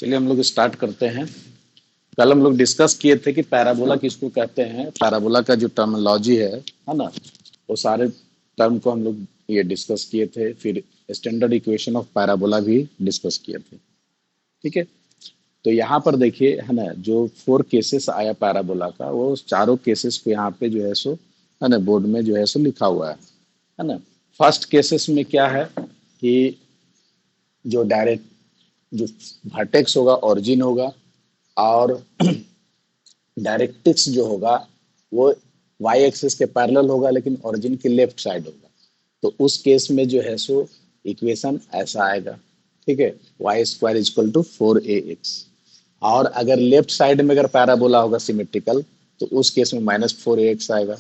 चलिए हम लोग स्टार्ट करते हैं। कल हम लोग डिस्कस किए थे कि पैराबोला किसको कहते हैं, पैराबोला का जो टर्मिनोलॉजी है ना, वो सारे टर्म को हम लोग ये डिस्कस किए थे। फिर स्टैंडर्ड इक्वेशन ऑफ पैराबोला भी डिस्कस किए थे। ठीक है, तो यहाँ पर देखिए है ना, जो 4 केसेस आया पैराबोला का, वो चारों केसेस को यहाँ पे जो है सो है ना बोर्ड में जो है सो लिखा हुआ है ना। फर्स्ट केसेस में क्या है कि जो डायरेक्ट जो वर्टेक्स होगा ओरिजिन होगा, और डायरेक्ट्रिक्स जो होगा वो वाई एक्सिस के पैरेलल होगा लेकिन ओरिजिन के लेफ्ट साइड होगा। तो उस केस में जो है सो इक्वेशन ऐसा आएगा। ठीक है, y square equal to 4ax। और अगर लेफ्ट साइड में अगर पैराबोला होगा सिमेट्रिकल, तो उस केस में -4ax आएगा।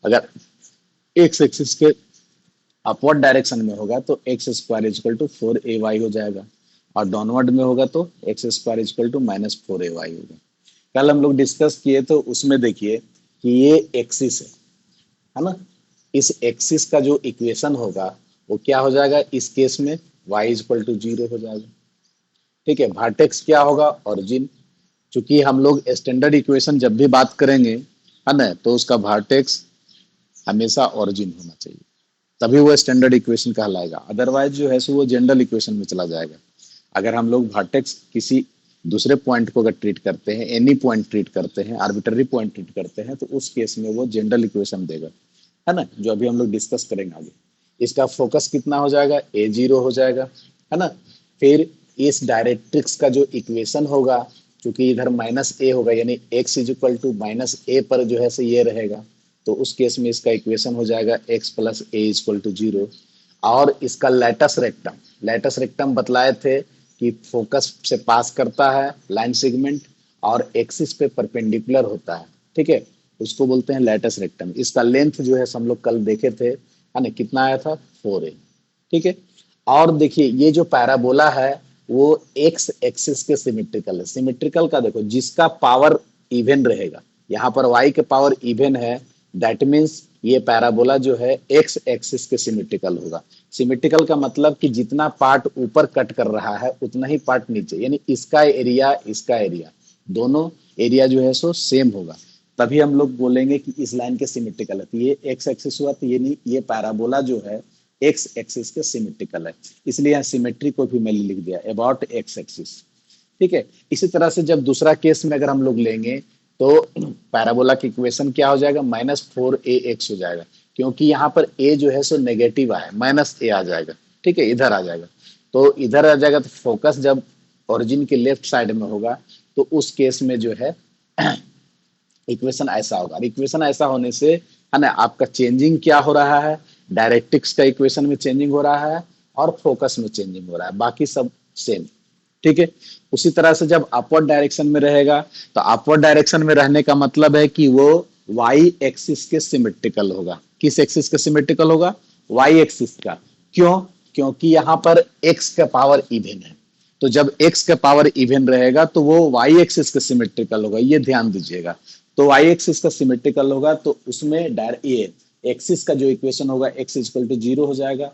अगर एक्स एक्सिस के अपवर्ड डायरेक्शन में होगा तो x square equal to 4ay हो जाएगा, और डाउनवर्ड में होगा तो x square equal to -4ay होगा। कल हम लोग डिस्कस किए तो उसमें देखिए कि ये एक्सिस है ना, इस एक्सिस का जो इक्वेशन होगा वो क्या हो जाएगा इस केस में, y इजक्वल टू 0 हो जाएगा। ठीक है, वर्टेक्स क्या होगा, ओरिजिन। चूंकि हम लोग स्टैंडर्ड इक्वेशन जब भी बात करेंगे है ना, तो उसका वर्टेक्स हमेशा ओरिजिन होना चाहिए, तभी वो स्टैंडर्ड इक्वेशन कहलाएगा। अदरवाइज जो है सो वो जनरल इक्वेशन में चला जाएगा। अगर हम लोग वर्टेक्स किसी दूसरे पॉइंट को अगर ट्रीट करते हैं, एनी पॉइंट ट्रीट करते हैं, आर्बिट्ररी पॉइंट ट्रीट करते हैं, तो उस केस में वो जनरल इक्वेशन देगा, है ना, जो अभी हम लोग डिस्कस करेंगे आगे। इसका फोकस कितना हो जाएगा, a0 हो जाएगा, है ना। फिर इस डायरेक्ट्रिक्स का जो इक्वेशन होगा, क्योंकि इधर -a होगा, यानी x is equal to -a पर जो है से ये रहेगा, तो उस केस में इसका इक्वेशन हो जाएगा x plus a is equal to 0। और इसका लेटस रेक्टम बतलाए थे कि फोकस से पास करता है लाइन सेगमेंट और एक्सिस पे परपेंडिकुलर होता है। ठीक है, उसको बोलते हैं लेटस रेक्टम। इसका लेंथ जो है हम लोग कल देखे थे, है ना, कितना आया था, 4a। ठीक है, और देखिए ये जो पैराबोला है वो एक्स एक्सिस के सिमेट्रिकल है। सिमेट्रिकल का देखो, जिसका पावर इवन रहेगा, यहाँ पर y के पावर इवन है, दैट मीन्स ये पैराबोला जो है एक्स एक्सिस के सिमेट्रिकल होगा। सिमेट्रिकल का मतलब कि जितना पार्ट ऊपर कट कर रहा है उतना ही पार्ट नीचे, यानी इसका एरिया दोनों एरिया जो है सो सेम होगा, तभी हम लोग बोलेंगे कि इस लाइन के सिमेट्रिकल है। तो ये एक्स एक्सिस हुआ, तो ये नहीं, ये पैराबोला जो है एक्स एक्सिस के सिमेट्रिकल है, इसलिए यहाँ सिमेट्री को भी मैंने लिख दिया अबाउट एक्स एक्सिस। ठीक है, इसी तरह से जब दूसरा केस में अगर हम लोग लेंगे तो पैराबोला की इक्वेशन क्या हो जाएगा, -4ax हो जाएगा, क्योंकि यहाँ पर a जो है सो नेगेटिव आया, -a आ जाएगा। ठीक है, इधर आ जाएगा, तो इधर आ जाएगा, तो फोकस जब ओरिजिन के लेफ्ट साइड में होगा तो उस केस में जो है इक्वेशन ऐसा होगा। इक्वेशन ऐसा होने से है ना, आपका चेंजिंग क्या हो रहा है, डायरेक्ट्रिक्स का इक्वेशन में चेंजिंग हो रहा है और फोकस में चेंजिंग हो रहा है, बाकी सब सेम। ठीक है, उसी तरह से जब अपवर्ड डायरेक्शन में रहेगा, तो अपवर्ड डायरेक्शन में रहने का मतलब है कि वो वाई एक्सिस के सिमेट्रिकल होगा। किस एक्सिस के सिमेट्रिकल होगा, वाई एक्सिस का। क्यों, क्योंकि यहाँ पर एक्स का पावर इवन है, तो जब एक्स का पावर इवन रहेगा तो वो वाई एक्सिस का सिमेट्रिकल होगा, ये ध्यान दीजिएगा। तो वाई एक्सिस का सिमेट्रिकल होगा तो उसमें डायरेक्ट ये एक्सिस का जो इक्वेशन होगा x इक्वल टू 0 हो जाएगा,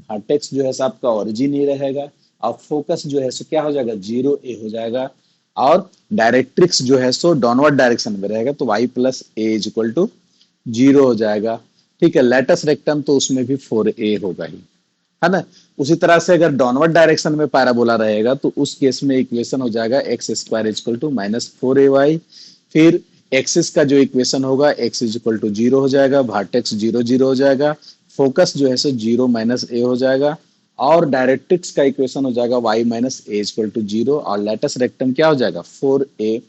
वर्टेक्स जो है आपका ओरिजिन ही रहेगा, और फोकस जो है सो क्या हो जाएगा, 0a हो जाएगा, और डायरेक्ट्रिक्स जो है सो डाउनवर्ड डायरेक्शन में रहेगा, तो y plus a is equal to 0 हो जाएगा। ठीक है, लेटस रेक्टम तो उसमें भी 4a होगा ही, है ना। उसी तरह से अगर डाउनवर्ड डायरेक्शन में पैराबोला रहेगा तो उस केस में इक्वेशन हो जाएगा x square is equal to -4ay। फिर एक्सिस का जो इक्वेशन होगा x इज इक्वल टू 0 हो जाएगा, वर्टेक्स 0 0 हो जाएगा, फोकस जो है सो 0 -a हो जाएगा, और डायरेक्ट्रिक्स का इक्वेशन हो जाएगा y -a इक्वल टू 0, और लेटस रेक्टम क्या हो जाएगा, 4a।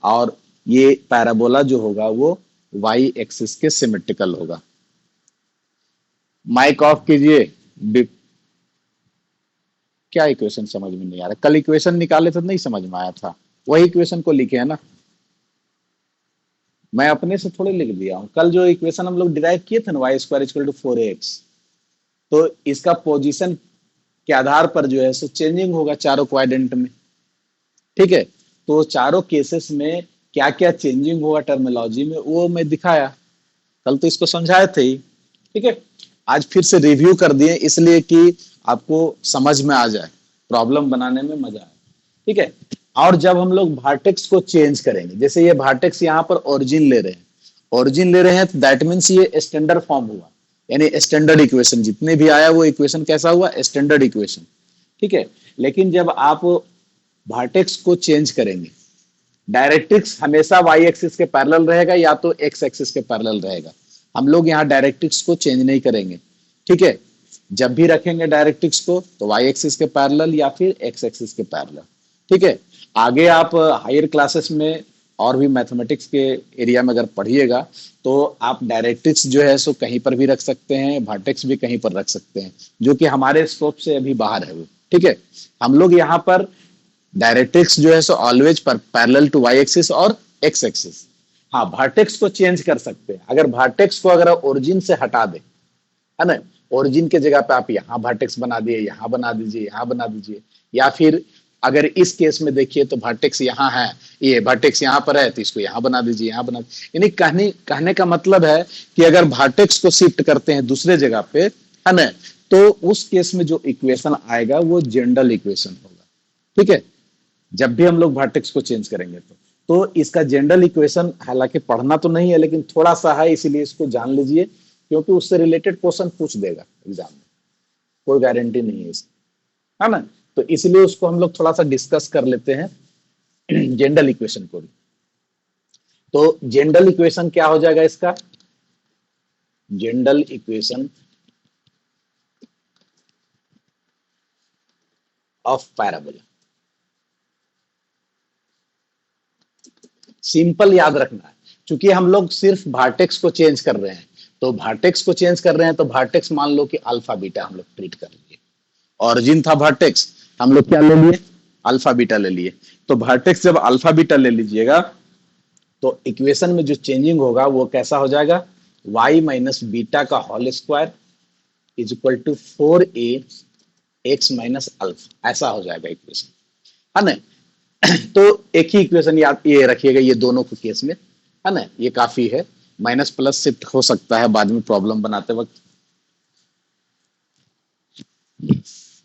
और ये पैराबोला जो होगा वो y एक्सिस के सिमेट्रिकल होगा। माइक ऑफ कीजिए। क्या इक्वेशन समझ में नहीं आ रहा, कल इक्वेशन निकाले तो नहीं समझ में आया था, वही इक्वेशन को लिखे है ना, मैं अपने से थोड़े लिख दिया हूं। कल जो इक्वेशन हम लोग डिराइव किए थे ना, y square equal to 4ax, तो इसका पोजीशन के आधार पर जो है सो चेंजिंग होगा चारों क्वाड्रेंट में। ठीक है, तो चारों केसेस में क्या क्या चेंजिंग होगा टर्मिनोलॉजी में, वो मैं दिखाया कल, तो इसको समझाए थे ही। ठीक है, आज फिर से रिव्यू कर दिए, इसलिए कि आपको समझ में आ जाए, प्रॉब्लम बनाने में मजा आए। ठीक है, और जब हम लोग वर्टेक्स को चेंज करेंगे, जैसे ये वर्टेक्स यहाँ पर ओरिजिन ले रहे हैं, ओरिजिन ले रहे हैं, तो दैट मीन्स ये स्टैंडर्ड फॉर्म हुआ, यानी स्टैंडर्ड इक्वेशन जितने भी आया वो इक्वेशन कैसा हुआ, स्टैंडर्ड इक्वेशन। ठीक है। लेकिन जब आप वर्टेक्स को चेंज करेंगे, डायरेक्ट्रिक्स हमेशा वाई एक्सिस के पैरेलल रहेगा या तो एक्स एक्सिस के पैरेलल रहेगा। हम लोग यहाँ डायरेक्ट्रिक्स को चेंज नहीं करेंगे। ठीक है। जब भी रखेंगे डायरेक्ट्रिक्स को तो वाई एक्सिस के पैरेलल या फिर एक्स एक्सिस के पैरेलल। ठीक है। आगे आप हायर क्लासेस में और भी मैथमेटिक्स के एरिया में अगर पढ़िएगा तो आप डायरेक्ट्रिक्स जो है सो कहीं पर भी रख सकते हैं, वर्टेक्स भी कहीं पर रख सकते हैं, जो कि हमारे स्कोप से अभी बाहर है वो। ठीक है। हम लोग यहाँ पर डायरेक्ट्रिक्स जो है so always parallel to y axis और एक्स एक्सिस। हाँ, वर्टेक्स को चेंज कर सकते हैं। अगर वर्टेक्स को अगर ओरिजिन से हटा दे, है ना, ओरिजिन के जगह पे आप यहाँ वर्टेक्स बना दिए, यहाँ बना दीजिए, यहाँ बना दीजिए, या फिर अगर इस केस में देखिए तो वर्टेक्स यहाँ है, ये वर्टेक्स यहाँ पर है तो इसको यहाँ बना दीजिए, यहाँ बना दीजिए। यानी कहने का मतलब है कि अगर वर्टेक्स को शिफ्ट करते हैं दूसरे जगह पे, है ना, तो उस केस में जो इक्वेशन आएगा वो जनरल इक्वेशन होगा। ठीक है। जब भी हम लोग वर्टेक्स को चेंज करेंगे तो इसका जनरल इक्वेशन हालांकि पढ़ना तो नहीं है लेकिन थोड़ा सा है, इसीलिए इसको जान लीजिए, क्योंकि उससे रिलेटेड क्वेश्चन पूछ देगा एग्जाम में, कोई गारंटी नहीं है इसकी, है ना। तो इसलिए उसको हम लोग थोड़ा सा डिस्कस कर लेते हैं जनरल इक्वेशन को भी। तो जनरल इक्वेशन क्या हो जाएगा इसका, general equation of parabola. Simple याद रखना है, क्योंकि हम लोग सिर्फ वर्टेक्स को चेंज कर रहे हैं, तो वर्टेक्स को चेंज कर रहे हैं तो वर्टेक्स मान लो कि अल्फा बीटा हम लोग ट्रीट कर लिए। ऑरिजिन था वर्टेक्स, हम लोग क्या ले लिए, अल्फा बीटा ले लिए। तो वर्टेक्स जब अल्फा बीटा ले लीजिएगा तो इक्वेशन में जो चेंजिंग होगा वो कैसा हो जाएगा, y माइनस बीटा का whole square is equal to 4a x minus alpha, ऐसा हो जाएगा इक्वेशन, है ना। तो एक ही इक्वेशन याद ये रखिएगा ये दोनों के केस में, है ना, ये काफी है। माइनस प्लस शिफ्ट हो सकता है बाद में प्रॉब्लम बनाते वक्त,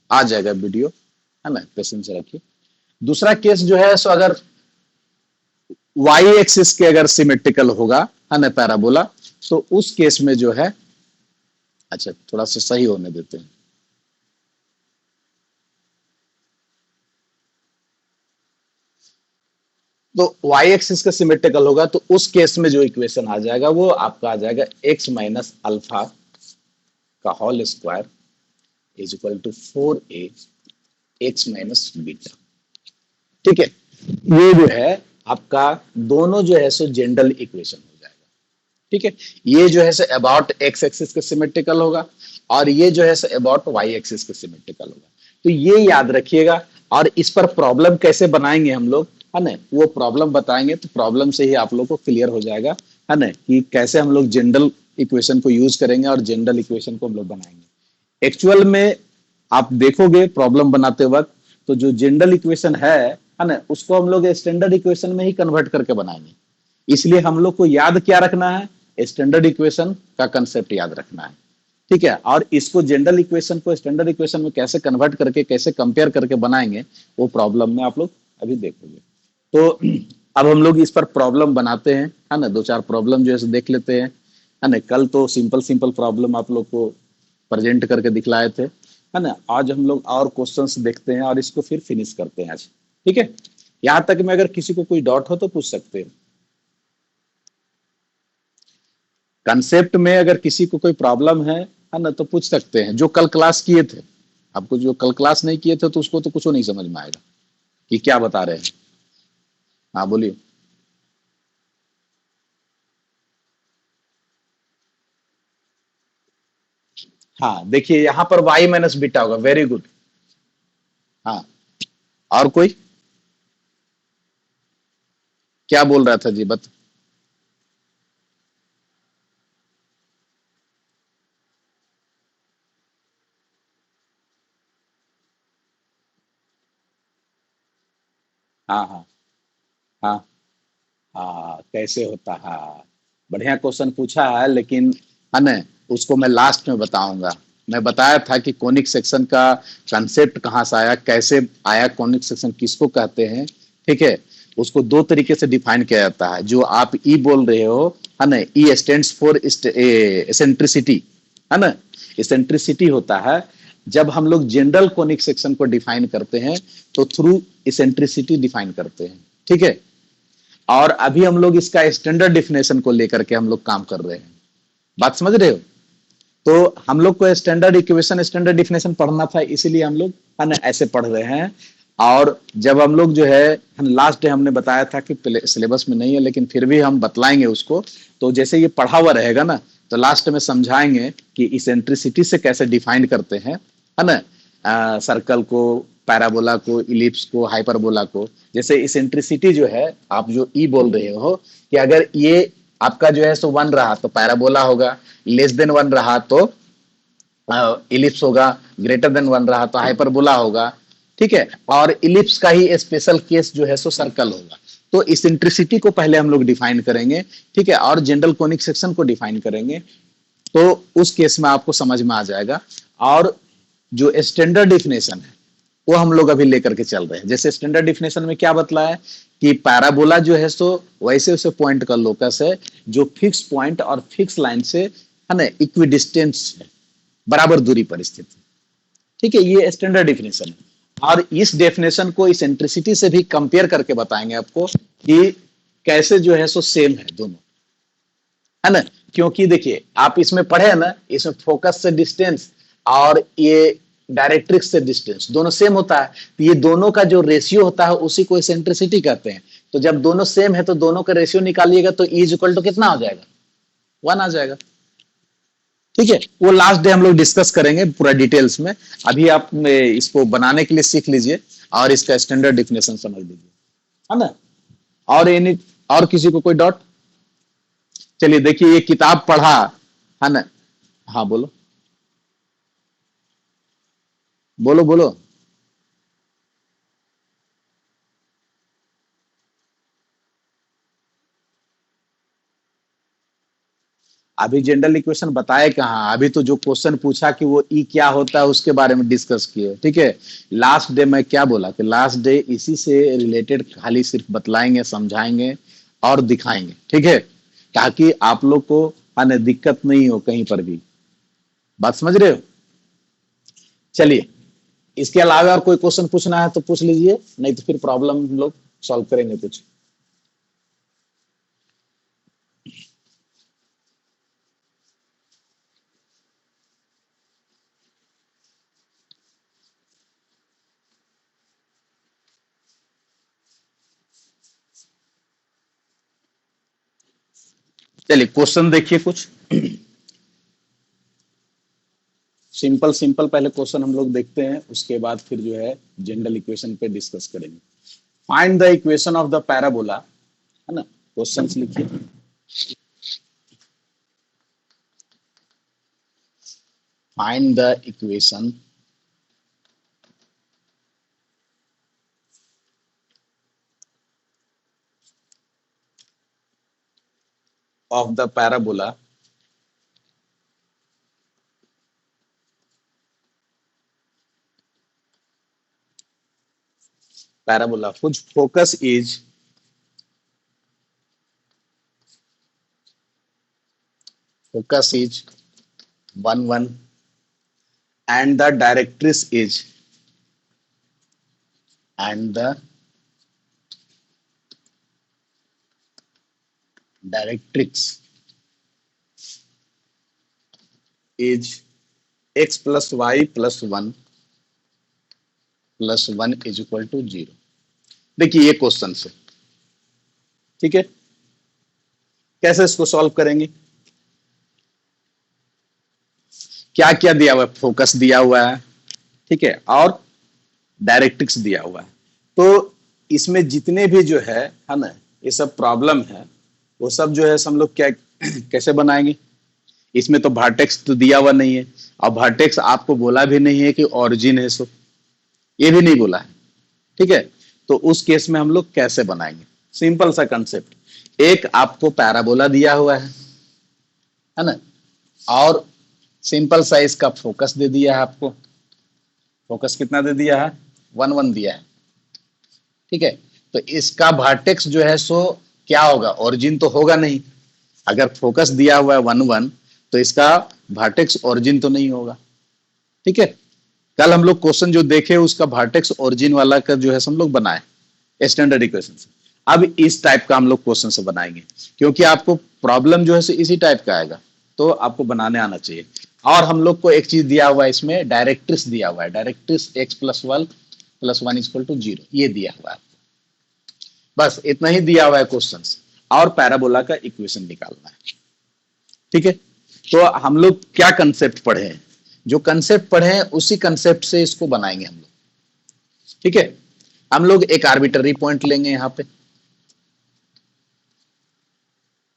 आ जाएगा वीडियो, है ना, पेशेंस रखिए। दूसरा केस जो है सो अगर वाई एक्सिस के अगर सिमेट्रिकल होगा, है ना, पैराबोला, तो उस केस में जो है, अच्छा थोड़ा सा सही होने देते हैं, तो y एक्सिस का सिमेट्रिकल होगा तो उस केस में जो इक्वेशन आ जाएगा वो आपका आ जाएगा x माइनस अल्फा का whole square is equal to 4a x minus beta. ठीक है। ये जो है आपका दोनों जो है सो जनरल इक्वेशन हो जाएगा। ठीक है। ये जो है सो अबाउट x एक्सिस का सिमेट्रिकल होगा और ये जो है सो अबाउट y एक्सिस का सिमेट्रिकल होगा। तो ये याद रखिएगा, और इस पर प्रॉब्लम कैसे बनाएंगे हम लोग, है ना, वो प्रॉब्लम बताएंगे तो प्रॉब्लम से ही आप लोग को क्लियर हो जाएगा, है ना, कि कैसे हम लोग जनरल इक्वेशन को यूज करेंगे और जनरल इक्वेशन को हम लोग बनाएंगे। एक्चुअल में आप देखोगे प्रॉब्लम बनाते वक्त तो जो जनरल इक्वेशन है ना, उसको हम लोग स्टैंडर्ड इक्वेशन में ही कन्वर्ट करके बनाएंगे। इसलिए हम लोग को याद क्या रखना है, स्टैंडर्ड इक्वेशन का कंसेप्ट याद रखना है। ठीक है। और इसको जनरल इक्वेशन को स्टैंडर्ड इक्वेशन में कैसे कन्वर्ट करके कैसे कंपेयर करके बनाएंगे वो प्रॉब्लम में आप लोग अभी देखोगे। तो अब हम लोग इस पर प्रॉब्लम बनाते हैं, है ना, दो चार प्रॉब्लम जो है देख लेते हैं, है ना। कल तो सिंपल सिंपल प्रॉब्लम आप लोग को प्रेजेंट करके दिखलाए थे, है ना। आज हम लोग और क्वेश्चंस देखते हैं और इसको फिर फिनिश करते हैं आज। ठीक है। यहां तक में अगर किसी को कोई डाउट हो तो पूछ सकते हैं। कंसेप्ट में अगर किसी को कोई प्रॉब्लम है ना, तो पूछ सकते हैं। जो कल क्लास किए थे, आपको जो कल क्लास नहीं किए थे तो उसको तो कुछ नहीं समझ में आएगा कि क्या बता रहे हैं। हाँ बोलिए। हाँ देखिए यहाँ पर y माइनस बीटा होगा, वेरी गुड। हाँ, और कोई क्या बोल रहा था जी, बता। हाँ हाँ हाँ हाँ, कैसे होता है, बढ़िया क्वेश्चन पूछा है, लेकिन है ना, उसको मैं लास्ट में बताऊंगा। मैं बताया था कि कॉनिक सेक्शन का कंसेप्ट कहाँ से आया, कैसे आया, कॉनिक सेक्शन किसको कहते हैं, ठीक है, उसको दो तरीके से डिफाइन किया जाता है। जो आप ई बोल रहे हो, है ना, ई स्टैंड्स फॉर एसेंट्रिसिटी, है ना। एसेंट्रिसिटी होता है जब हम लोग जनरल कोनिक सेक्शन को डिफाइन करते हैं तो थ्रू एसेंट्रिसिटी डिफाइन करते हैं, ठीक है। और अभी हम लोग इसका स्टैंडर्ड डिफिनेशन को लेकर के हम लोग काम कर रहे हैं, बात समझ रहे हो। तो हम लोग को स्टैंडर्ड इक्वेशन स्टैंडर्ड डिफिनेशन पढ़ना था, इसीलिए हम लोग, है ना, ऐसे पढ़ रहे हैं। और जब हम लोग जो है लास्ट डे हमने बताया था कि सिलेबस में नहीं है लेकिन फिर भी हम बतलाएंगे उसको। तो जैसे ये पढ़ा हुआ रहेगा ना, तो लास्ट में समझाएंगे कि इसेंट्रिसिटी से कैसे डिफाइन करते हैं, है ना, सर्कल को, पैराबोला को, इलिप्स को, हाइपरबोला को। जैसे इसेंट्रिसिटी जो है, आप जो ई बोल रहे हो कि अगर ये आपका जो है सो वन रहा तो पैराबोला होगा, लेस देन वन रहा तो इलिप्स होगा, ग्रेटर देन वन रहा तो हाइपरबोला होगा, ठीक है। और इलिप्स का ही स्पेशल केस जो है सो सर्कल होगा। तो इसेंट्रिसिटी को पहले हम लोग डिफाइन करेंगे, ठीक है, और जनरल कोनिक सेक्शन को डिफाइन करेंगे। तो उस केस में आपको समझ में आ जाएगा। और जो स्टैंडर्ड डिफिनेशन है वो हम लोग अभी लेकर के चल रहे हैं। जैसे स्टैंडर्ड डिफिनेशन में क्या बतलाया कि पैराबोला जो है सो वैसे उसे पॉइंट का लोकस है जो फिक्स पॉइंट और फिक्स लाइन से, है ना, इक्विडिस्टेंस है, बराबर दूरी पर स्थित है, ठीक है। ये स्टैंडर्ड डिफिनेशन है। और इस डेफिनेशन को इसेंट्रिसिटी से भी कंपेयर करके बताएंगे आपको कि कैसे जो है सो सेम है दोनों, है ना। क्योंकि देखिए आप इसमें पढ़े हैं ना, इसमें फोकस से डिस्टेंस और ये डायरेक्ट्रिक्स से डिस्टेंस दोनों सेम होता है। तो ये दोनों का जो रेशियो होता है उसी को इसेंट्रिसिटी कहते हैं। तो जब दोनों सेम है तो दोनों का रेशियो निकालिएगा तो ई इज इक्वल टू कितना हो जाएगा, वन आ जाएगा, ठीक है। वो लास्ट डे हम लोग डिस्कस करेंगे पूरा डिटेल्स में। अभी आप इसको बनाने के लिए सीख लीजिए और इसका स्टैंडर्ड डिफिनेशन समझ लीजिए, है ना। और एनी, और किसी को कोई डाउट? चलिए देखिए, ये किताब पढ़ा, है ना। हाँ बोलो, बोलो बोलो। अभी जनरल इक्वेशन बताए कहाँ, अभी तो जो क्वेश्चन पूछा कि वो ई क्या होता है उसके बारे में डिस्कस किए, ठीक है। लास्ट डे मैं क्या बोला कि लास्ट डे इसी से रिलेटेड खाली सिर्फ बतलाएंगे, समझाएंगे और दिखाएंगे, ठीक है, ताकि आप लोग को, है ना, दिक्कत नहीं हो कहीं पर भी। बात समझ रहे हो। चलिए, इसके अलावा और कोई क्वेश्चन पूछना है तो पूछ लीजिए, नहीं तो फिर प्रॉब्लम हम लोग सॉल्व करेंगे कुछ। चलिए क्वेश्चन देखिए कुछ सिंपल सिंपल पहले क्वेश्चन हम लोग देखते हैं, उसके बाद फिर जो है जनरल इक्वेशन पे डिस्कस करेंगे। Find the equation of the parabola, है ना, क्वेश्चन लिखिए। Find the equation of the parabola parabola whose focus is 1 1 and the directrix is and the directrix is x plus y plus 1 plus 1 is equal to 0। देखिए ये question से, ठीक है, कैसे इसको सॉल्व करेंगे। क्या क्या दिया हुआ है, फोकस दिया हुआ है, ठीक है, और डायरेक्ट्रिक्स दिया हुआ है। तो इसमें जितने भी जो है ना, ये सब प्रॉब्लम है, वो सब जो है हम लोग क्या कैसे बनाएंगे। इसमें तो वर्टेक्स तो दिया हुआ नहीं है, और वर्टेक्स आपको बोला भी नहीं है कि ओरिजिन है, सो ये भी नहीं बोला है, ठीक है। तो उस केस में हम लोग कैसे बनाएंगे, सिंपल सा कंसेप्ट। एक आपको पैराबोला दिया हुआ है ना, और सिंपल सा इसका फोकस दे दिया है आपको। फोकस कितना दे दिया है, 1 1 दिया है, ठीक है। तो इसका वर्टेक्स जो है सो क्या होगा, ओरिजिन तो होगा नहीं। अगर फोकस दिया हुआ है 1 1, तो इसका वर्टेक्स ओरिजिन तो नहीं होगा। ठीक है, कल हम लोग क्वेश्चन जो देखे उसका वर्टेक्स ओरिजिन वाला का जो है हम लोग बनाए स्टैंडर्ड इक्वेशन से। अब इस टाइप का हम लोग क्वेश्चन से बनाएंगे, क्योंकि आपको प्रॉब्लम जो है इसी टाइप का आएगा, तो आपको बनाने आना चाहिए। और हम लोग को एक चीज दिया हुआ है इसमें, डायरेक्ट्रिक्स दिया हुआ है, डायरेक्ट्रिक्स x+1 + 1 = 0, ये दिया हुआ है। बस इतना ही दिया हुआ है क्वेश्चंस, और पैराबोला का इक्वेशन निकालना है। ठीक है, तो हम लोग क्या कंसेप्ट पढ़े हैं, जो कंसेप्ट पढ़े हैं उसी कंसेप्ट से इसको बनाएंगे हम लोग। ठीक है, हम लोग एक आर्बिट्ररी पॉइंट लेंगे यहां पे।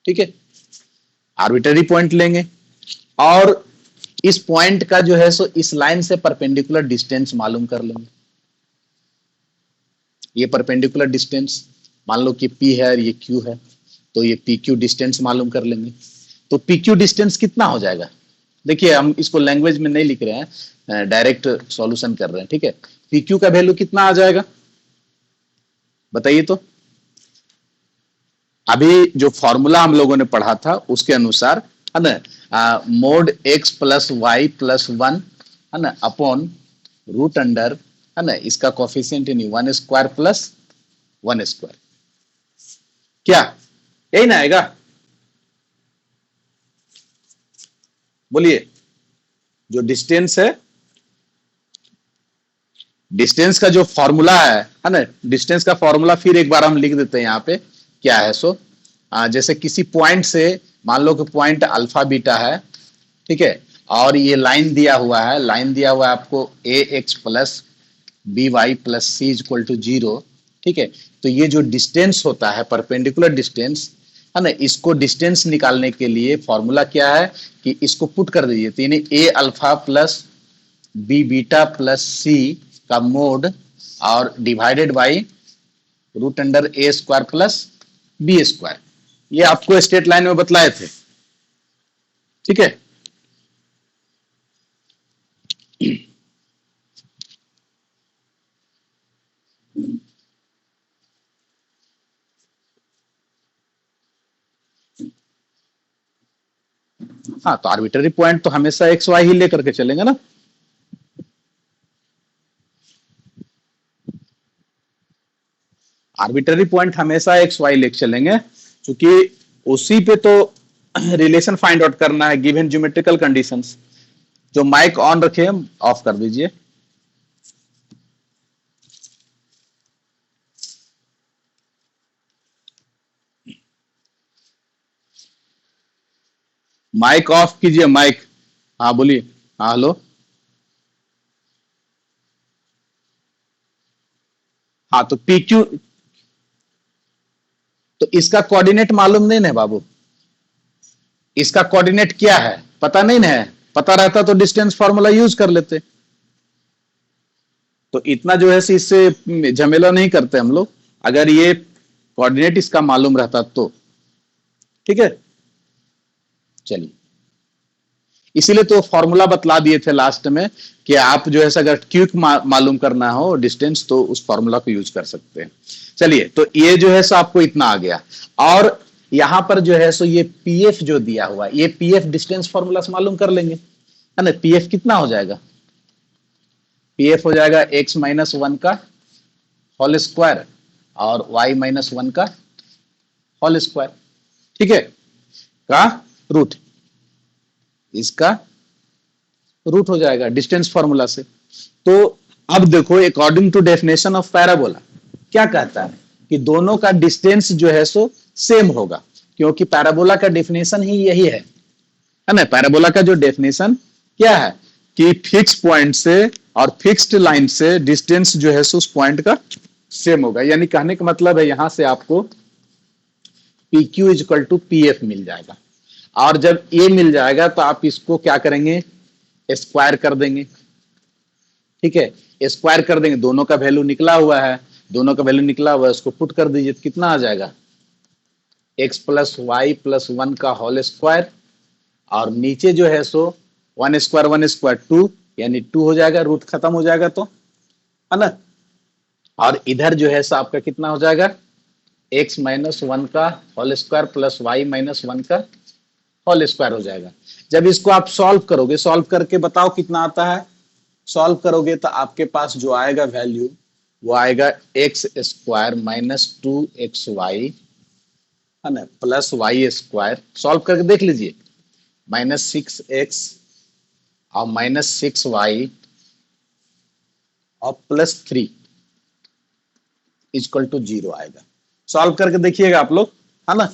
ठीक है, आर्बिट्ररी पॉइंट लेंगे, और इस पॉइंट का जो है सो इस लाइन से परपेंडिकुलर डिस्टेंस मालूम कर लेंगे। ये परपेंडिकुलर डिस्टेंस मान लो कि P है और ये Q है, तो ये PQ डिस्टेंस मालूम कर लेंगे। तो PQ डिस्टेंस कितना हो जाएगा, देखिए हम इसको लैंग्वेज में नहीं लिख रहे हैं, डायरेक्ट सॉल्यूशन कर रहे हैं। ठीक है, PQ का वैल्यू कितना आ जाएगा बताइए तो। अभी जो फॉर्मूला हम लोगों ने पढ़ा था उसके अनुसार है ना, मोड x+y+1 है ना अपॉन रूट अंडर है ना इसका कोफिशिएंट यानी 1² + 1², क्या यही ना आएगा, बोलिए। जो डिस्टेंस है, डिस्टेंस का जो फॉर्मूला है ना, डिस्टेंस का फॉर्मूला फिर एक बार हम लिख देते हैं यहाँ पे, क्या है सो जैसे किसी पॉइंट से, मान लो कि पॉइंट अल्फा बीटा है। ठीक है, और ये लाइन दिया हुआ है, लाइन दिया हुआ है आपको ax + by + c = 0। ठीक है, तो ये जो डिस्टेंस होता है परपेंडिकुलर डिस्टेंस है ना, इसको डिस्टेंस निकालने के लिए फॉर्मूला क्या है कि इसको पुट कर दीजिए, तो यानी a alpha + b beta + c का मोड और divided by root under a² + b²। ये आपको स्ट्रेट लाइन में बतलाए थे। ठीक है, हाँ, तो आर्बिट्ररी पॉइंट तो हमेशा एक्स वाई ही लेकर के चलेंगे ना। आर्बिट्ररी पॉइंट हमेशा एक्स वाई लेकर चलेंगे, क्योंकि उसी पे तो रिलेशन फाइंड आउट करना है गिवन ज्योमेट्रिकल कंडीशंस। जो माइक ऑन रखे ऑफ कर दीजिए। माइक ऑफ कीजिए, माइक। हाँ बोलिए। हाँ हेलो। हाँ तो PQ, तो इसका कोऑर्डिनेट मालूम नहीं ना बाबू, इसका कोऑर्डिनेट क्या है पता नहीं ना है, पता रहता तो डिस्टेंस फार्मूला यूज कर लेते। तो इतना जो है इससे झमेला नहीं करते हम लोग, अगर ये कोऑर्डिनेट इसका मालूम रहता तो। ठीक है, चलिए, इसीलिए तो फॉर्मूला बतला दिए थे लास्ट में कि आप जो है अगर क्यूक मालूम करना हो डिस्टेंस तो उस फॉर्मूला को यूज कर सकते हैं। चलिए, तो ये जो है सो आपको इतना आ गया, और यहां पर जो है सो ये पीएफ जो दिया हुआ है, ये पीएफ डिस्टेंस फॉर्मूला से मालूम कर लेंगे है ना। पीएफ कितना हो जाएगा, पीएफ हो जाएगा x-1 का होल स्क्वायर और y-1 का होल स्क्वायर। ठीक है, का रूट, इसका रूट हो जाएगा डिस्टेंस फॉर्मूला से। तो अब देखो, according to definition of parabola क्या कहता है कि दोनों का डिस्टेंस जो है सो सेम होगा, क्योंकि पैराबोला का डेफिनेशन ही यही है ना। पैराबोला का जो डेफिनेशन क्या है कि फिक्स पॉइंट से और फिक्स्ड लाइन से डिस्टेंस जो है सो उस पॉइंट का सेम होगा। यानी कहने का मतलब है यहां से आपको PQ = PF मिल जाएगा, और जब ये मिल जाएगा तो आप इसको क्या करेंगे, स्क्वायर कर देंगे। ठीक है, स्क्वायर कर देंगे, दोनों का वैल्यू निकला हुआ है, दोनों का वैल्यू निकला हुआ है, उसको पुट कर दीजिए तो कितना आ जाएगा, x + y+1 का होल स्क्वायर, और नीचे जो है सो 1² 1² 2, यानी 2 हो जाएगा, रूट खत्म हो जाएगा तो, है ना। और इधर जो है सो आपका कितना हो जाएगा, x माइनस वन का whole square plus y minus one का होल स्क्वायर हो जाएगा। जब इसको आप सॉल्व करोगे, सॉल्व करके बताओ कितना आता है, सॉल्व करोगे तो आपके पास जो आएगा वैल्यू वो आएगा x square minus two x y, है ना, प्लस वाई स्क्वायर। सॉल्व करके देख लीजिए, माइनस सिक्स एक्स और माइनस सिक्स वाई और plus three equal to zero आएगा। सॉल्व करके देखिएगा आप लोग, है ना।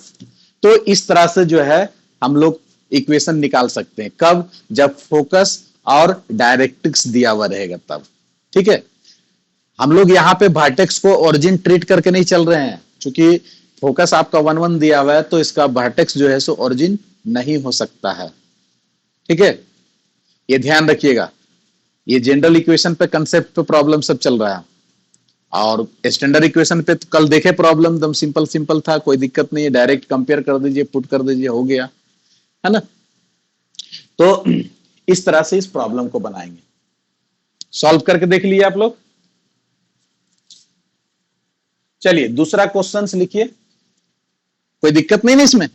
तो इस तरह से जो है हम लोग इक्वेशन निकाल सकते हैं। कब? जब फोकस और डायरेक्ट्रिक्स दिया हुआ रहेगा तब। ठीक है, हम लोग यहाँ पे वर्टेक्स को ओरिजिन ट्रीट करके नहीं चल रहे हैं, क्योंकि फोकस आपका वन वन दिया हुआ है, तो इसका वर्टेक्स जो है सो ओरिजिन नहीं हो सकता है। ठीक है, ये ध्यान रखिएगा। ये जनरल इक्वेशन पे, कंसेप्ट पे प्रॉब्लम सब चल रहा है, और स्टैंडर्ड इक्वेशन पे तो कल देखे प्रॉब्लम, एकदम सिंपल सिंपल था, कोई दिक्कत नहीं है, डायरेक्ट कंपेयर कर दीजिए, पुट कर दीजिए, हो गया, है ना। तो इस तरह से इस प्रॉब्लम को बनाएंगे। सॉल्व करके देख लीजिए आप लोग। चलिए दूसरा क्वेश्चन लिखिए, कोई दिक्कत नहीं ना इसमें?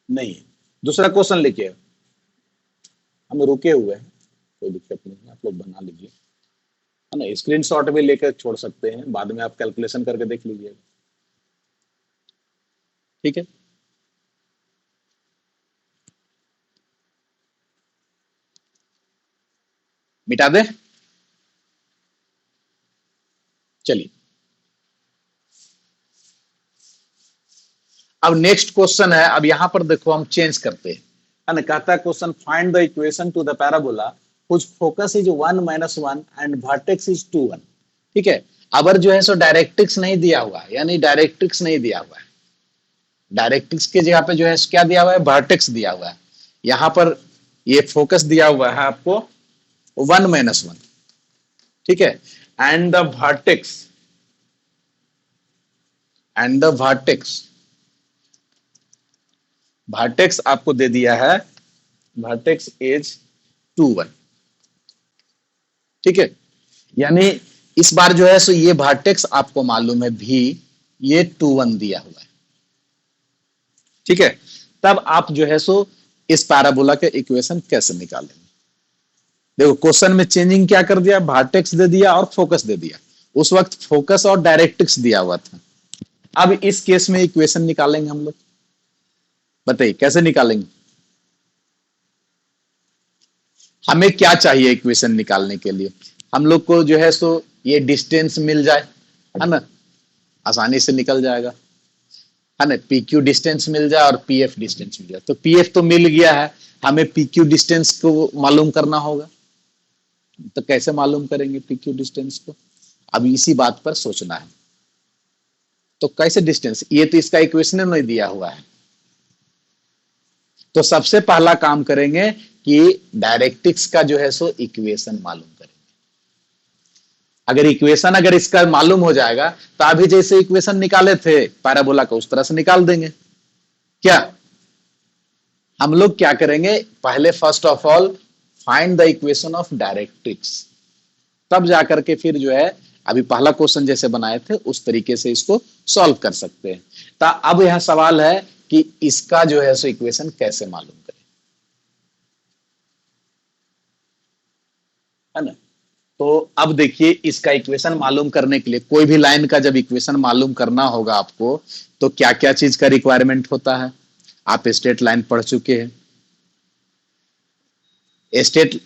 नहीं है। दूसरा क्वेश्चन लिखिए, हम रुके हुए हैं, कोई दिक्कत नहीं है, आप लोग बना लीजिए, है ना। स्क्रीनशॉट भी लेकर छोड़ सकते हैं, बाद में आप कैलकुलेशन करके देख लीजिएगा। ठीक है, मिटा दे। चलिए अब नेक्स्ट क्वेश्चन है। अब यहां पर देखो हम चेंज करते हैं, है ना। कहता है question, find the equation to the parabola which focus is one minus one and vertex is two one. ठीक है, अगर जो है सो डायरेक्ट्रिक्स नहीं दिया हुआ है, यानी डायरेक्ट्रिक्स नहीं दिया हुआ है, डायरेक्ट्रिक्स के जगह पे जो है क्या दिया हुआ है, वर्टेक्स दिया हुआ है। यहां पर ये फोकस दिया हुआ है आपको वन माइनस वन, ठीक है, and the vertex, and the vertex, vertex आपको दे दिया है, वर्टेक्स इज टू वन। ठीक है, यानी इस बार जो है सो ये वर्टेक्स आपको मालूम है भी, ये टू वन दिया हुआ है। ठीक है, तब आप जो है सो इस पैराबोला के इक्वेशन कैसे निकालेंगे? देखो क्वेश्चन में चेंजिंग क्या कर दिया, वर्टेक्स दे दिया और फोकस दे दिया। उस वक्त फोकस और डायरेक्ट्रिक्स दिया हुआ था। अब इस केस में इक्वेशन निकालेंगे हम लोग, बताइए कैसे निकालेंगे? हमें क्या चाहिए इक्वेशन निकालने के लिए? हम लोग को जो है सो ये डिस्टेंस मिल जाए, है ना, आसानी से निकल जाएगा, है ना। पी क्यू डिस्टेंस मिल जाए और पी एफ डिस्टेंस मिल जाए। तो पी एफ तो मिल गया है, हमें पी क्यू डिस्टेंस को मालूम करना होगा। तो कैसे मालूम करेंगे पी क्यू डिस्टेंस को? अब इसी बात पर सोचना है। तो कैसे डिस्टेंस, ये तो इसका इक्वेशन नहीं दिया हुआ है। तो सबसे पहला काम करेंगे कि डायरेक्ट्रिक्स का जो है सो इक्वेशन मालूम करेंगे। अगर इक्वेशन अगर इसका मालूम हो जाएगा तो अभी जैसे इक्वेशन निकाले थे पैराबोला का, उस तरह से निकाल देंगे। क्या हम लोग क्या करेंगे, पहले first of all find the equation of directrix, तब जाकर के फिर जो है अभी पहला क्वेश्चन जैसे बनाए थे उस तरीके से इसको सॉल्व कर सकते हैं। तो अब यह सवाल है कि इसका जो है सो इक्वेशन कैसे मालूम करें, है ना। तो अब देखिए इसका इक्वेशन मालूम करने के लिए, कोई भी लाइन का जब इक्वेशन मालूम करना होगा आपको, तो क्या क्या चीज का रिक्वायरमेंट होता है? आप स्ट्रेट लाइन पढ़ चुके हैं, स्ट्रेट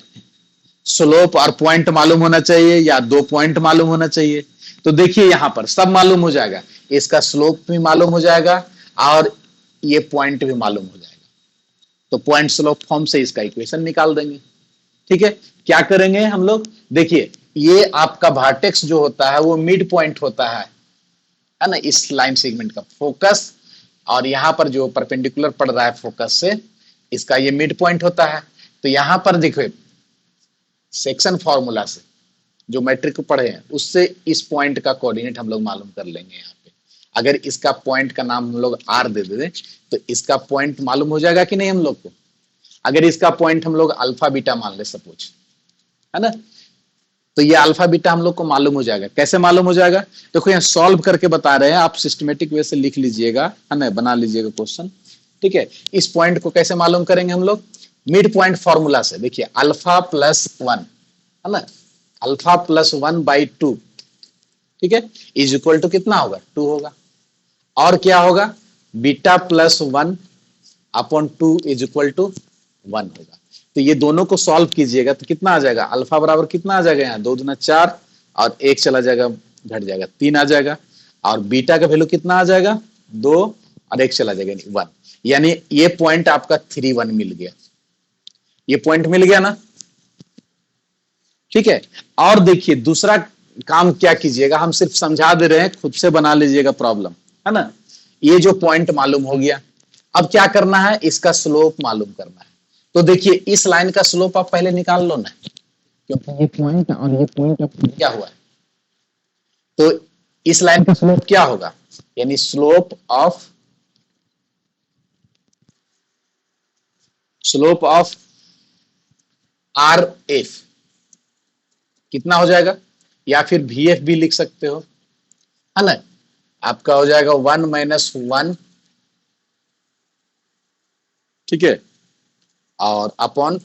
स्लोप और पॉइंट मालूम होना चाहिए या दो पॉइंट मालूम होना चाहिए। तो देखिए यहां पर सब मालूम हो जाएगा, इसका स्लोप भी मालूम हो जाएगा और ये पॉइंट भी मालूम हो जाएगा। तो पॉइंट स्लोप फॉर्म से इसका इक्वेशन निकाल देंगे। ठीक है, क्या करेंगे हम लोग, देखिए ये आपका वर्टेक्स जो होता है वो मिड पॉइंट होता है ना, इस लाइन सेगमेंट का फोकस, और यहां पर जो परपेंडिकुलर पड़ रहा है फोकस से, इसका ये मिड पॉइंट होता है। तो यहां पर देखो सेक्शन फॉर्मूला से जो मैट्रिक को पढ़े हैं उससे इस पॉइंट का कोऑर्डिनेट हम लोग मालूम कर लेंगे। यहाँ पे अगर इसका पॉइंट का नाम हम लोग आर दे दें तो इसका पॉइंट मालूम हो जाएगा कि नहीं हम लोग को। अगर इसका पॉइंट हम लोग अल्फा बीटा मान ले सपोज, है ना, तो ये अल्फा बीटा हम लोग को मालूम हो जाएगा। कैसे मालूम हो जाएगा? देखो यहाँ सॉल्व करके बता रहे हैं, आप सिस्टमेटिक वे से लिख लीजिएगा, है ना, बना लीजिएगा क्वेश्चन। ठीक है, इस पॉइंट को कैसे मालूम करेंगे हम लोग? मिड पॉइंट फॉर्मूला से। देखिए अल्फा प्लस वन, है ना, अल्फा प्लस 1/2, ठीक है, इज इक्वल टू कितना होगा? 2 होगा। और क्या होगा? Beta plus 1/2 is equal to 1 होगा। तो ये दोनों को सॉल्व कीजिएगा तो कितना आ जाएगा? अल्फा बराबर कितना आ जाएगा? यहाँ 2 दूना 4 और 1 चला जाएगा, घट जाएगा, 3 आ जाएगा। और बीटा का वैल्यू कितना आ जाएगा? 2 और 1 चला जाएगा 1। यानी ये पॉइंट आपका 3 1 मिल गया। ये पॉइंट मिल गया ना? ठीक है। और देखिए दूसरा काम क्या कीजिएगा, हम सिर्फ समझा दे रहे हैं, खुद से बना लीजिएगा प्रॉब्लम, है ना। ये जो पॉइंट मालूम हो गया, अब क्या करना है? इसका स्लोप मालूम करना है। तो देखिए इस लाइन का स्लोप आप पहले निकाल लो ना, क्योंकि ये पॉइंट और ये पॉइंट अब क्या हुआ है, तो इस लाइन का स्लोप क्या होगा? यानी स्लोप ऑफ आर एफ कितना हो जाएगा? या फिर वी एफ भी लिख सकते हो, है ना। आपका हो जाएगा 1 - 1, ठीक है, और अपॉन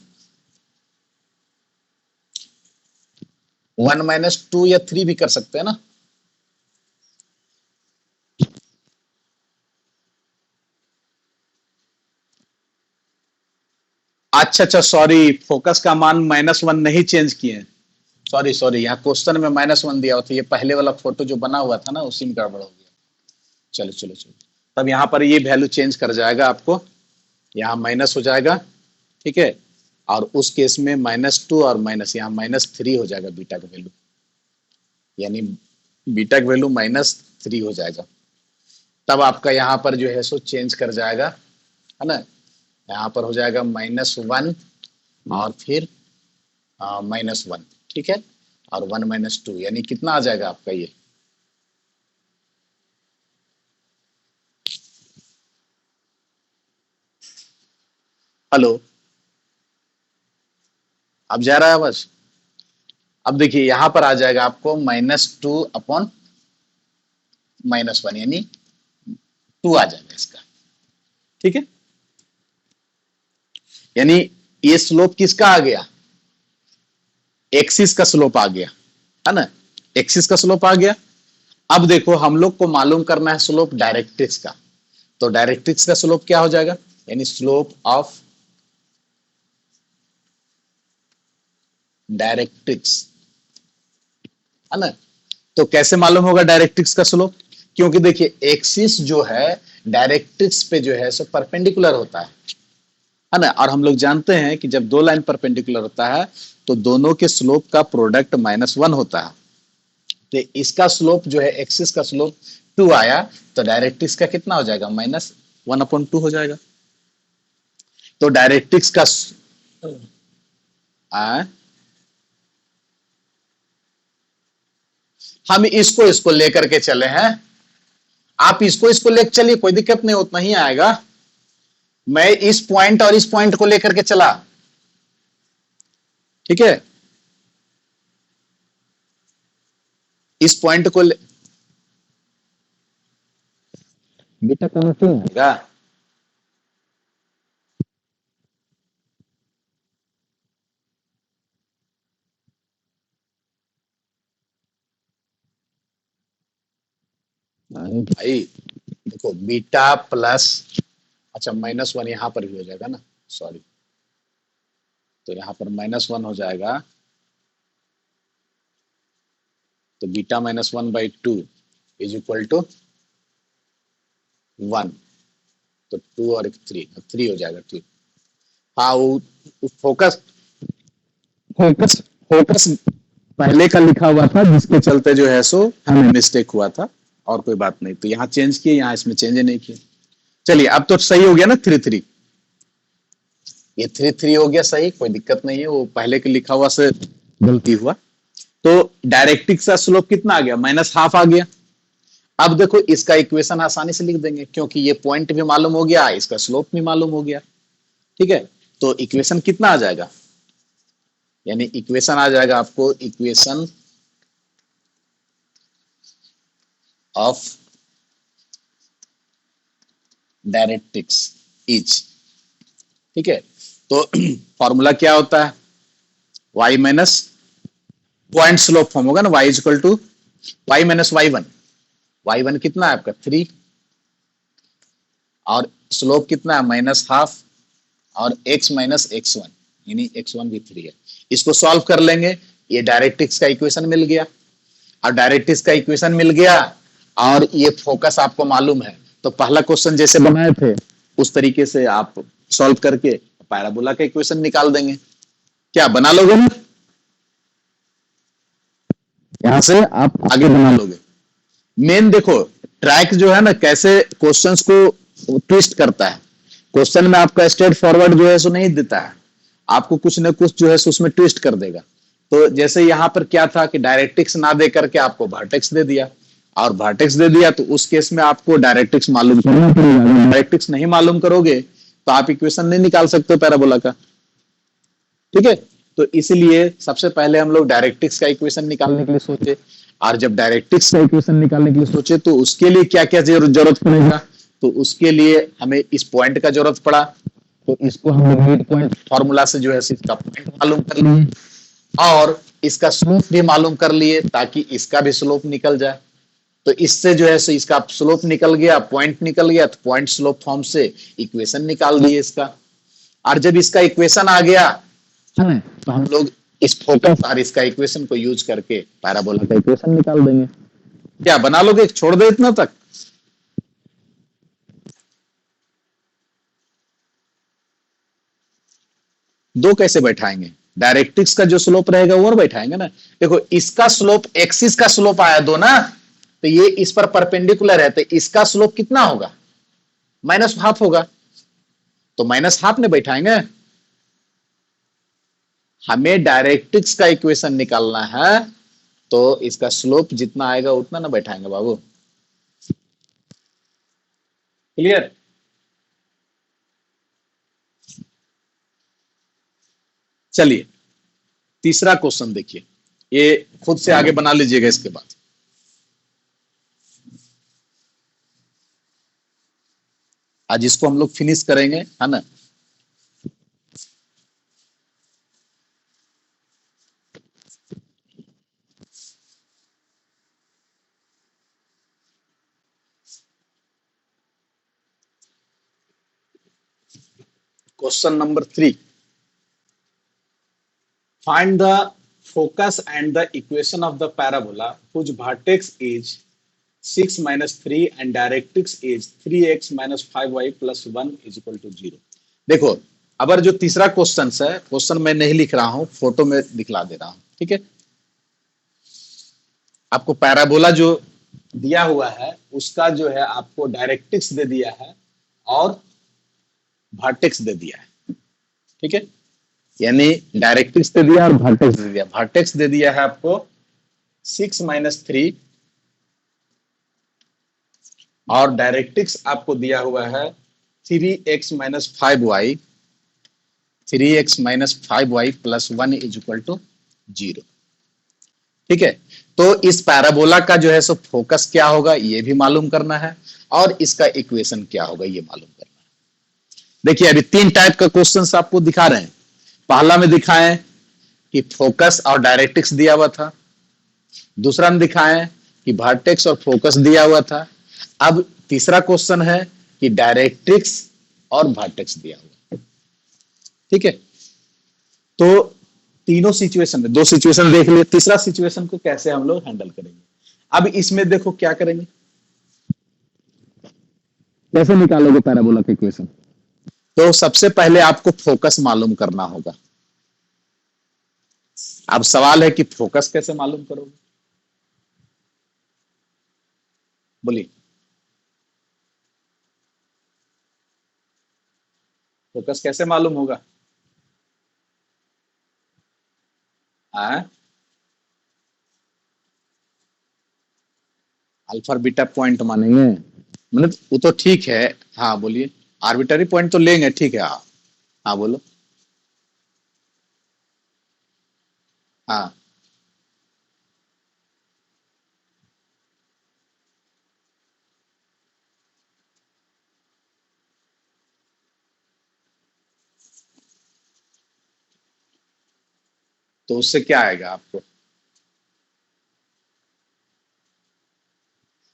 1 - 2 या 3 भी कर सकते हैं ना। अच्छा अच्छा, सॉरी, फोकस का मान -1 नहीं चेंज किए हैं। सॉरी सॉरी, यहाँ क्वेश्चन में -1 दिया हुआ था, ये पहले वाला फोटो जो बना हुआ था ना, उसी में गड़बड़ हो गया। चलो चलो चलो, तब यहाँ पर ये वैल्यू चेंज कर जाएगा, आपको यहाँ माइनस हो जाएगा, ठीक है। और उस केस में -2 और माइनस, यहाँ -3 हो जाएगा बीटा का वैल्यू, यानी बीटा का वैल्यू -3 हो जाएगा। तब आपका यहाँ पर जो है सो चेंज कर जाएगा, है ना। यहाँ पर हो जाएगा -1 और फिर -1, ठीक है, और 1 - 2, यानी कितना आ जाएगा आपका ये? हेलो, अब जा रहा है आवाज? अब देखिए यहां पर आ जाएगा आपको -2 अपॉन -1, यानी 2 आ जाएगा इसका, ठीक है। यानी ये स्लोप किसका आ गया? एक्सिस का स्लोप आ गया, है ना, एक्सिस का स्लोप आ गया। अब देखो हम लोग को मालूम करना है स्लोप डायरेक्ट्रिक्स का, तो डायरेक्ट्रिक्स का स्लोप क्या हो जाएगा? यानी स्लोप ऑफ डायरेक्ट्रिक्स, है ना। तो कैसे मालूम होगा डायरेक्ट्रिक्स का स्लोप? क्योंकि देखिए एक्सिस जो है डायरेक्ट्रिक्स पे जो है सो परपेंडिकुलर होता है ना। और हम लोग जानते हैं कि जब दो लाइन परपेंडिकुलर होता है तो दोनों के स्लोप का प्रोडक्ट -1 होता है। तो इसका स्लोप जो है, एक्सिस का स्लोप 2 आया, तो डायरेक्ट्रिक्स का कितना हो जाएगा? -1/2 हो जाएगा। तो डायरेक्ट्रिक्स का आ, हम इसको लेकर के चले हैं, आप इसको लेकर चलिए, कोई दिक्कत नहीं, उतना ही आएगा। मैं इस पॉइंट और इस पॉइंट को लेकर के चला, ठीक है, इस पॉइंट को बेटा कौन सी आएगा? अरे भाई देखो, बीटा प्लस, अच्छा -1 यहां पर भी हो जाएगा ना, सॉरी, तो यहां पर -1 हो जाएगा, तो बीटा -1/2 इज इक्वल टू 1, तो 2 और 3 हो जाएगा, ठीक। हाँ वो फोकस फोकस फोकस पहले का लिखा हुआ था, जिसके चलते जो है सो हमें मिस्टेक हुआ था, और कोई बात नहीं। तो यहाँ चेंज किए, यहाँ इसमें चेंज नहीं किए। चलिए अब तो सही हो गया ना, 3 3, ये 3 3 हो गया सही, कोई दिक्कत नहीं है, वो पहले के लिखा हुआ से गलती हुआ। तो डायरेक्ट्रिक्स का स्लोप कितना आ गया? -12 आ गया। अब देखो इसका इक्वेशन आसानी से लिख देंगे, क्योंकि ये पॉइंट भी मालूम हो गया, इसका स्लोप भी मालूम हो गया, ठीक है। तो इक्वेशन कितना आ जाएगा? यानी इक्वेशन आ जाएगा आपको, इक्वेशन ऑफ डायरेक्ट्रिक्स इज, ठीक है। तो फॉर्मूला क्या होता है, y minus point slope form होगा ना, y is equal to y minus y1। y1 कितना है आपका 3, और स्लोप कितना है -12, और x माइनस x1, यानी x1 भी 3 है। इसको सॉल्व कर लेंगे, ये डायरेक्ट्रिक्स का इक्वेशन मिल गया। और डायरेक्ट्रिक्स का इक्वेशन मिल गया और ये फोकस आपको मालूम है, तो पहला क्वेश्चन जैसे बनाए थे उस तरीके से आप सॉल्व करके पैराबोला का इक्वेशन निकाल देंगे। क्या बना लोगे ना, यहां से आप आगे बना लोगे। मेन देखो ट्रैक जो है ना, कैसे क्वेश्चंस को ट्विस्ट करता है। क्वेश्चन में आपका स्ट्रेट फॉरवर्ड जो है सो नहीं देता है, आपको कुछ ना कुछ जो है सो उसमें ट्विस्ट कर देगा। तो जैसे यहां पर क्या था कि डायरेक्ट्रिक्स ना दे करके आपको वर्टेक्स दे दिया, और वर्टेक्स दे दिया तो उस केस में आपको डायरेक्ट्रिक्स मालूम करना पड़ेगा। अगर डायरेक्ट्रिक्स नहीं मालूम करोगे तो आप इक्वेशन नहीं निकाल सकते पैराबोला का, ठीक है। तो इसलिए सबसे पहले हम लोग डायरेक्ट्रिक्स का इक्वेशन निकालने के लिए सोचे, और जब डायरेक्ट्रिक्स का इक्वेशन निकालने के लिए सोचे तो उसके लिए क्या क्या जरूरत पड़ेगा, तो उसके लिए हमें इस पॉइंट का जरूरत पड़ा। तो इसको हम लोग मिड पॉइंट फॉर्मूला से जो है इसका पॉइंट मालूम कर लिए, और इसका स्लोप भी मालूम कर लिए ताकि इसका भी स्लोप निकल जाए। तो इससे जो है सो इसका स्लोप निकल गया, पॉइंट निकल गया, तो पॉइंट स्लोप फॉर्म से इक्वेशन निकाल दिए इसका। और जब इसका इक्वेशन आ गया है तो हम लोग इस फोकस और इसका इक्वेशन को यूज करके पैराबोला का इक्वेशन निकाल देंगे। क्या बना लोगे, छोड़ दे इतना तक। दो कैसे बैठाएंगे, डायरेक्ट्रिक्स का जो स्लोप रहेगा वो बैठाएंगे ना। देखो इसका स्लोप एक्सिस का स्लोप आया दो ना, तो ये इस पर परपेंडिकुलर है, तो इसका स्लोप कितना होगा, -12 होगा, तो -12 ने बैठाएंगे। हमें डायरेक्ट्रिक्स का इक्वेशन निकालना है, तो इसका स्लोप जितना आएगा उतना ना बैठाएंगे बाबू, क्लियर। चलिए तीसरा क्वेश्चन देखिए, ये खुद से आगे बना लीजिएगा इसके बाद। आज इसको हम लोग फिनिश करेंगे, है ना। Question number 3, find the focus and the equation of the parabola whose vertex is 6 minus 3 and directrix is 3x minus 5y plus 1 is equal to 0। देखो अब जो तीसरा क्वेश्चन है, क्वेश्चन मैं नहीं लिख रहा हूं, फोटो में दिखला दे रहा हूं, ठीक है। आपको पैराबोला जो दिया हुआ है उसका जो है आपको डायरेक्ट्रिक्स दे दिया है और वर्टेक्स दे दिया है, ठीक है। यानी डायरेक्ट्रिक्स दे दिया और वर्टेक्स दे दिया। वर्टेक्स दे दिया है आपको 6 माइनस 3 और डायरेक्ट्रिक्स आपको दिया हुआ है 3x minus 5y, 3x minus 5y plus 1 is equal to 0, ठीक है। तो इस पैराबोला का जो है सो फोकस क्या होगा ये भी मालूम करना है, और इसका इक्वेशन क्या होगा ये मालूम करना है। देखिए अभी 3 टाइप का क्वेश्चन आपको दिखा रहे हैं। पहला में दिखाएं कि फोकस और डायरेक्ट्रिक्स दिया हुआ था, दूसरा में दिखाएं कि वर्टेक्स और फोकस दिया हुआ था। अब तीसरा क्वेश्चन है कि डायरेक्ट्रिक्स और वर्टेक्स दिया हुआ, ठीक है। तो तीनों सिचुएशन में, 2 सिचुएशन देख लिए, तीसरा सिचुएशन को कैसे हम लोग हैंडल करेंगे। अब इसमें देखो क्या करेंगे, कैसे निकालोगे पैराबोला का इक्वेशन। तो सबसे पहले आपको फोकस मालूम करना होगा। अब सवाल है कि फोकस कैसे मालूम करोगे, बोलिए। फोकस कैसे मालूम होगा, अल्फा बीटा पॉइंट मानेंगे, मतलब वो तो ठीक है। हाँ बोलिए, आर्बिटरी पॉइंट तो लेंगे, ठीक है। हाँ हाँ बोलो। हाँ, तो उससे क्या आएगा आपको?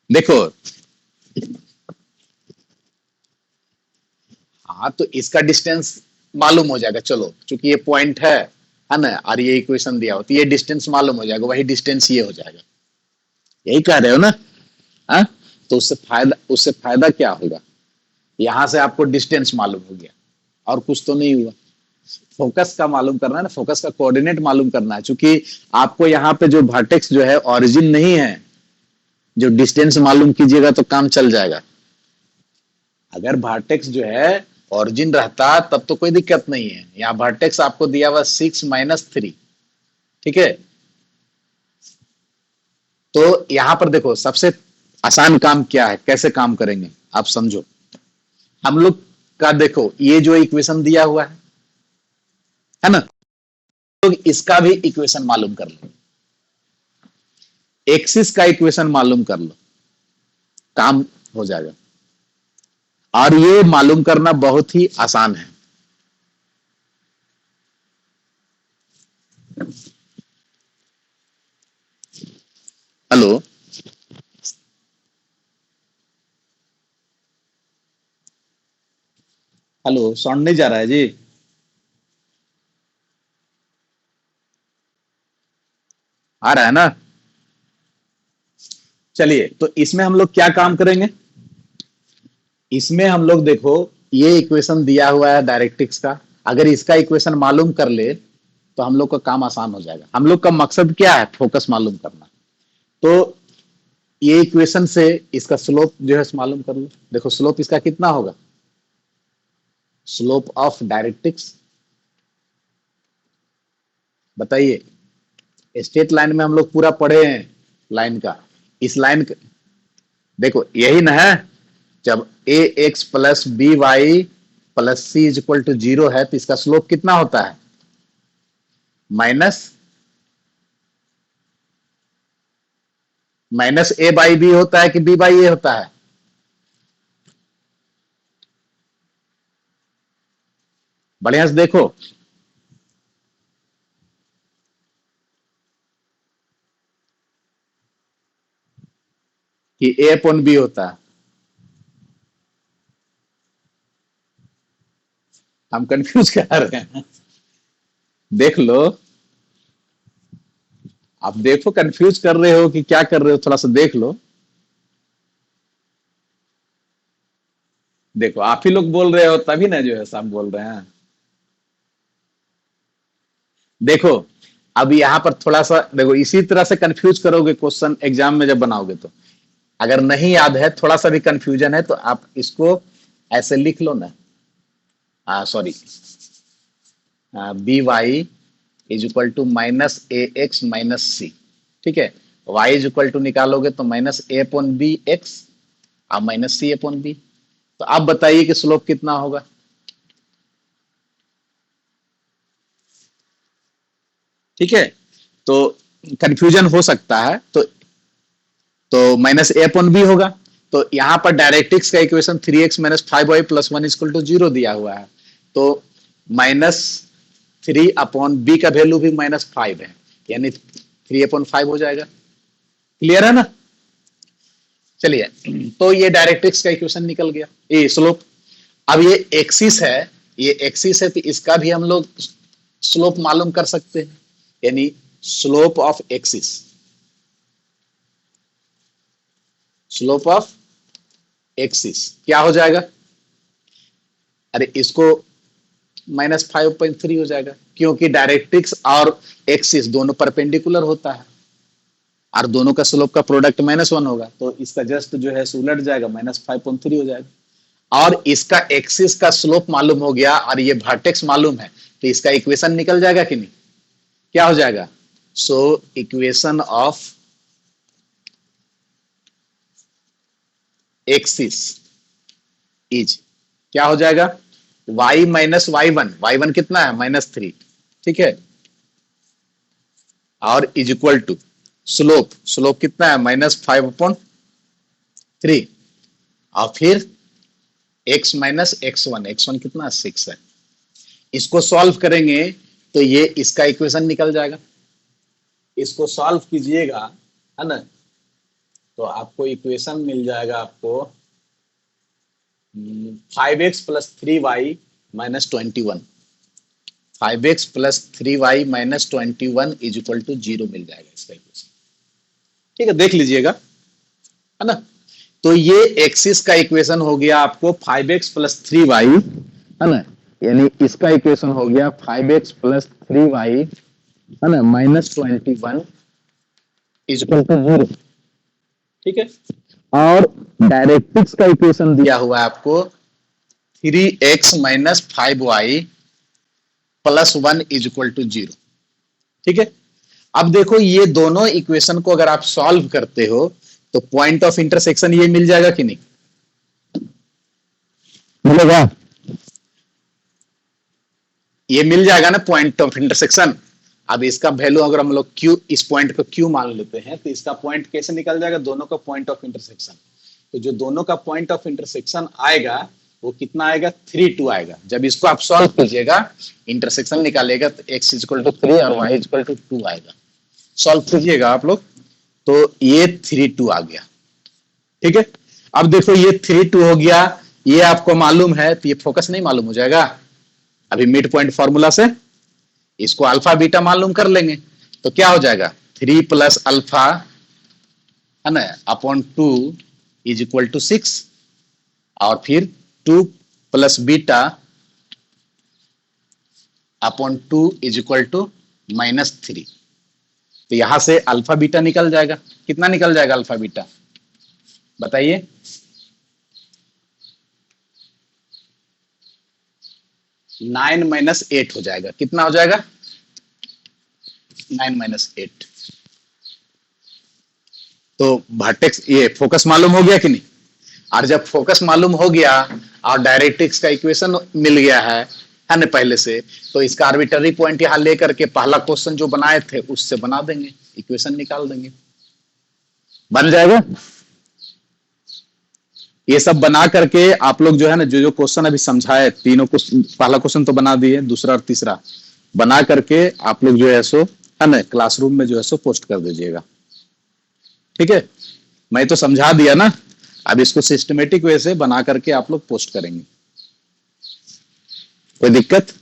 देखो, हाँ तो इसका डिस्टेंस मालूम हो जाएगा, चलो चूंकि ये पॉइंट है ना, और ये इक्वेशन दिया हो तो ये डिस्टेंस मालूम हो जाएगा, वही डिस्टेंस ये हो जाएगा। यही कह रहे हो ना? हाँ, तो उससे फायदा क्या होगा? यहां से आपको डिस्टेंस मालूम हो गया, और कुछ तो नहीं हुआ। फोकस का मालूम करना है ना, फोकस का कोऑर्डिनेट मालूम करना है, क्योंकि आपको यहाँ पे जो वर्टेक्स जो है ओरिजिन नहीं है, जो डिस्टेंस मालूम कीजिएगा तो काम चल जाएगा। अगर वर्टेक्स जो है ओरिजिन रहता तब तो कोई दिक्कत नहीं है। यहाँ वर्टेक्स आपको दिया हुआ 6 - 3, ठीक है। तो यहां पर देखो, सबसे आसान काम क्या है, कैसे काम करेंगे आप समझो। हम लोग का देखो, ये जो इक्वेशन दिया हुआ है ना, तो इसका भी इक्वेशन मालूम कर लो, एक्सिस का इक्वेशन मालूम कर लो, काम हो जाएगा। और ये मालूम करना बहुत ही आसान है। हेलो, हेलो, साउंड नहीं जा रहा है जी? आ रहा है ना? चलिए, तो इसमें हम लोग क्या काम करेंगे? इसमें हम लोग देखो, ये इक्वेशन दिया हुआ है डायरेक्ट्रिक्स का, अगर इसका इक्वेशन मालूम कर ले तो हम लोग का काम आसान हो जाएगा। हम लोग का मकसद क्या है? फोकस मालूम करना। तो ये इक्वेशन से इसका स्लोप जो है मालूम कर लो। देखो स्लोप इसका कितना होगा, स्लोप ऑफ डायरेक्ट्रिक्स बताइए। स्ट्रेट लाइन में हम लोग पूरा पढ़े हैं लाइन का, इस लाइन का देखो यही ना है। जब A X plus B Y plus C is equal to 0 है, तो इसका स्लोप कितना होता है? Minus minus A by B होता है कि बी बाई ए होता है? बढ़िया से देखो, कि ए अपॉन बी होता है। हम कंफ्यूज कर रहे हैं, देख लो। आप देखो, कंफ्यूज कर रहे हो कि क्या कर रहे हो, थोड़ा सा देख लो। देखो आप ही लोग बोल रहे हो तभी ना जो है सब बोल रहे हैं। देखो, अब यहाँ पर थोड़ा सा देखो, इसी तरह से कंफ्यूज करोगे क्वेश्चन एग्जाम में जब बनाओगे तो। अगर नहीं याद है, थोड़ा सा भी कंफ्यूजन है, तो आप इसको ऐसे लिख लो ना, sorry, B Y is equal to minus A X minus C, ठीक है। वाई इज इक्वल टू निकालोगे तो minus A upon B X और माइनस सी अपॉन बी। तो आप बताइए कि स्लोप कितना होगा? ठीक है, तो कंफ्यूजन हो सकता है, माइनस ए अपॉन बी होगा। तो यहां पर डायरेक्ट्रिक्स का इक्वेशन 3x - 5y + 1 = 0 दिया हुआ है। तो -3 अपॉन बी का वैल्यू भी -5 है, यानी 3/5 हो जाएगा। क्लियर है ना? चलिए, तो ये डायरेक्ट्रिक्स का इक्वेशन निकल गया, ये स्लोप। अब ये एक्सिस है, ये एक्सिस है, तो इसका भी हम लोग स्लोप मालूम कर सकते हैं, यानी slope of axis, slope of axis क्या हो जाएगा? अरे इसको -5.3 हो जाएगा, क्योंकि डायरेक्ट्रिक्स और एक्सिस दोनों परपेंडिकुलर होता है, और दोनों का स्लोप का प्रोडक्ट -1 होगा, तो इसका जस्ट जो है उलट जाएगा, -5.3 हो जाएगा। और इसका एक्सिस का स्लोप मालूम हो गया और ये वर्टेक्स मालूम है, तो इसका इक्वेशन निकल जाएगा कि नहीं? क्या हो जाएगा? So equation of axis is क्या हो जाएगा? y - y1, y1 कितना है? -3, ठीक है। और is equal to slope, slope कितना है -5/3, और फिर x माइनस x1, x1 कितना 6 है। इसको सॉल्व करेंगे तो ये इसका इक्वेशन निकल जाएगा। इसको सॉल्व कीजिएगा, है ना, तो आपको इक्वेशन मिल जाएगा आपको 5x plus 3y minus 21, 5x plus 3y minus 21 is equal to 0 मिल जाएगा इसका इक्वेशन। ठीक है, देख लीजिएगा, है ना। तो ये एक्सिस का इक्वेशन हो गया आपको 5x प्लस 3y, है ना, यानी इसका इक्वेशन हो गया 5x प्लस 3y, है ना, माइनस 21 इज इक्वल टू 0। ठीक है, और डायरेक्ट्रिक्स का इक्वेशन दिया हुआ है आपको 3x minus 5y plus 1 is equal to 0। ठीक है, अब देखो ये दोनों इक्वेशन को अगर आप सॉल्व करते हो तो पॉइंट ऑफ इंटरसेक्शन ये मिल जाएगा कि नहीं, मिलेगा, ये मिल जाएगा ना पॉइंट ऑफ इंटरसेक्शन। अब इसका वैल्यू अगर हम लोग क्यू, इस पॉइंट को क्यू मान लेते हैं तो इसका पॉइंट कैसे निकल जाएगा, दोनों का पॉइंट ऑफ इंटरसेक्शन। तो जो दोनों का पॉइंट ऑफ इंटरसेक्शन आएगा वो कितना आएगा, 3, 2 आएगा। जब इसको आप सॉल्व कीजिएगा, इंटरसेक्शन निकालेगा तो x इक्वल टू 3 और y इक्वल टू 2 आएगा। सॉल्व कीजिएगा आप लोग तो ये 3, 2 आ गया। ठीक है, अब देखो ये 3, 2 हो गया, ये आपको मालूम है तो ये फोकस नहीं मालूम हो जाएगा। अभी मिड पॉइंट फॉर्मूला से इसको अल्फा बीटा मालूम कर लेंगे तो क्या हो जाएगा, 3 प्लस अल्फा, है ना, अपॉन 2 इज इक्वल टू 6, और फिर 2 plus beta upon 2 is equal to -3। तो यहां से अल्फा बीटा निकल जाएगा। कितना निकल जाएगा अल्फा बीटा, बताइए। 9 माइनस 8 हो जाएगा। कितना हो जाएगा, 9 माइनस 8। तो वर्टेक्स, ये फोकस मालूम हो गया कि नहीं। और जब फोकस मालूम हो गया और डायरेक्ट्रिक्स का इक्वेशन मिल गया है ना पहले से, तो इसका आर्बिट्ररी पॉइंट यहां लेकर के पहला क्वेश्चन जो बनाए थे उससे बना देंगे, इक्वेशन निकाल देंगे, बन जाएगा। ये सब बना करके आप लोग जो है ना, जो क्वेश्चन अभी समझाए तीनों को, पहला क्वेश्चन तो बना दिए, दूसरा और तीसरा बना करके आप लोग जो है सो, है ना, क्लासरूम में जो है सो पोस्ट कर दीजिएगा। ठीक है, मैं तो समझा दिया ना, अब इसको सिस्टमेटिक वे से बना करके आप लोग पोस्ट करेंगे। कोई दिक्कत,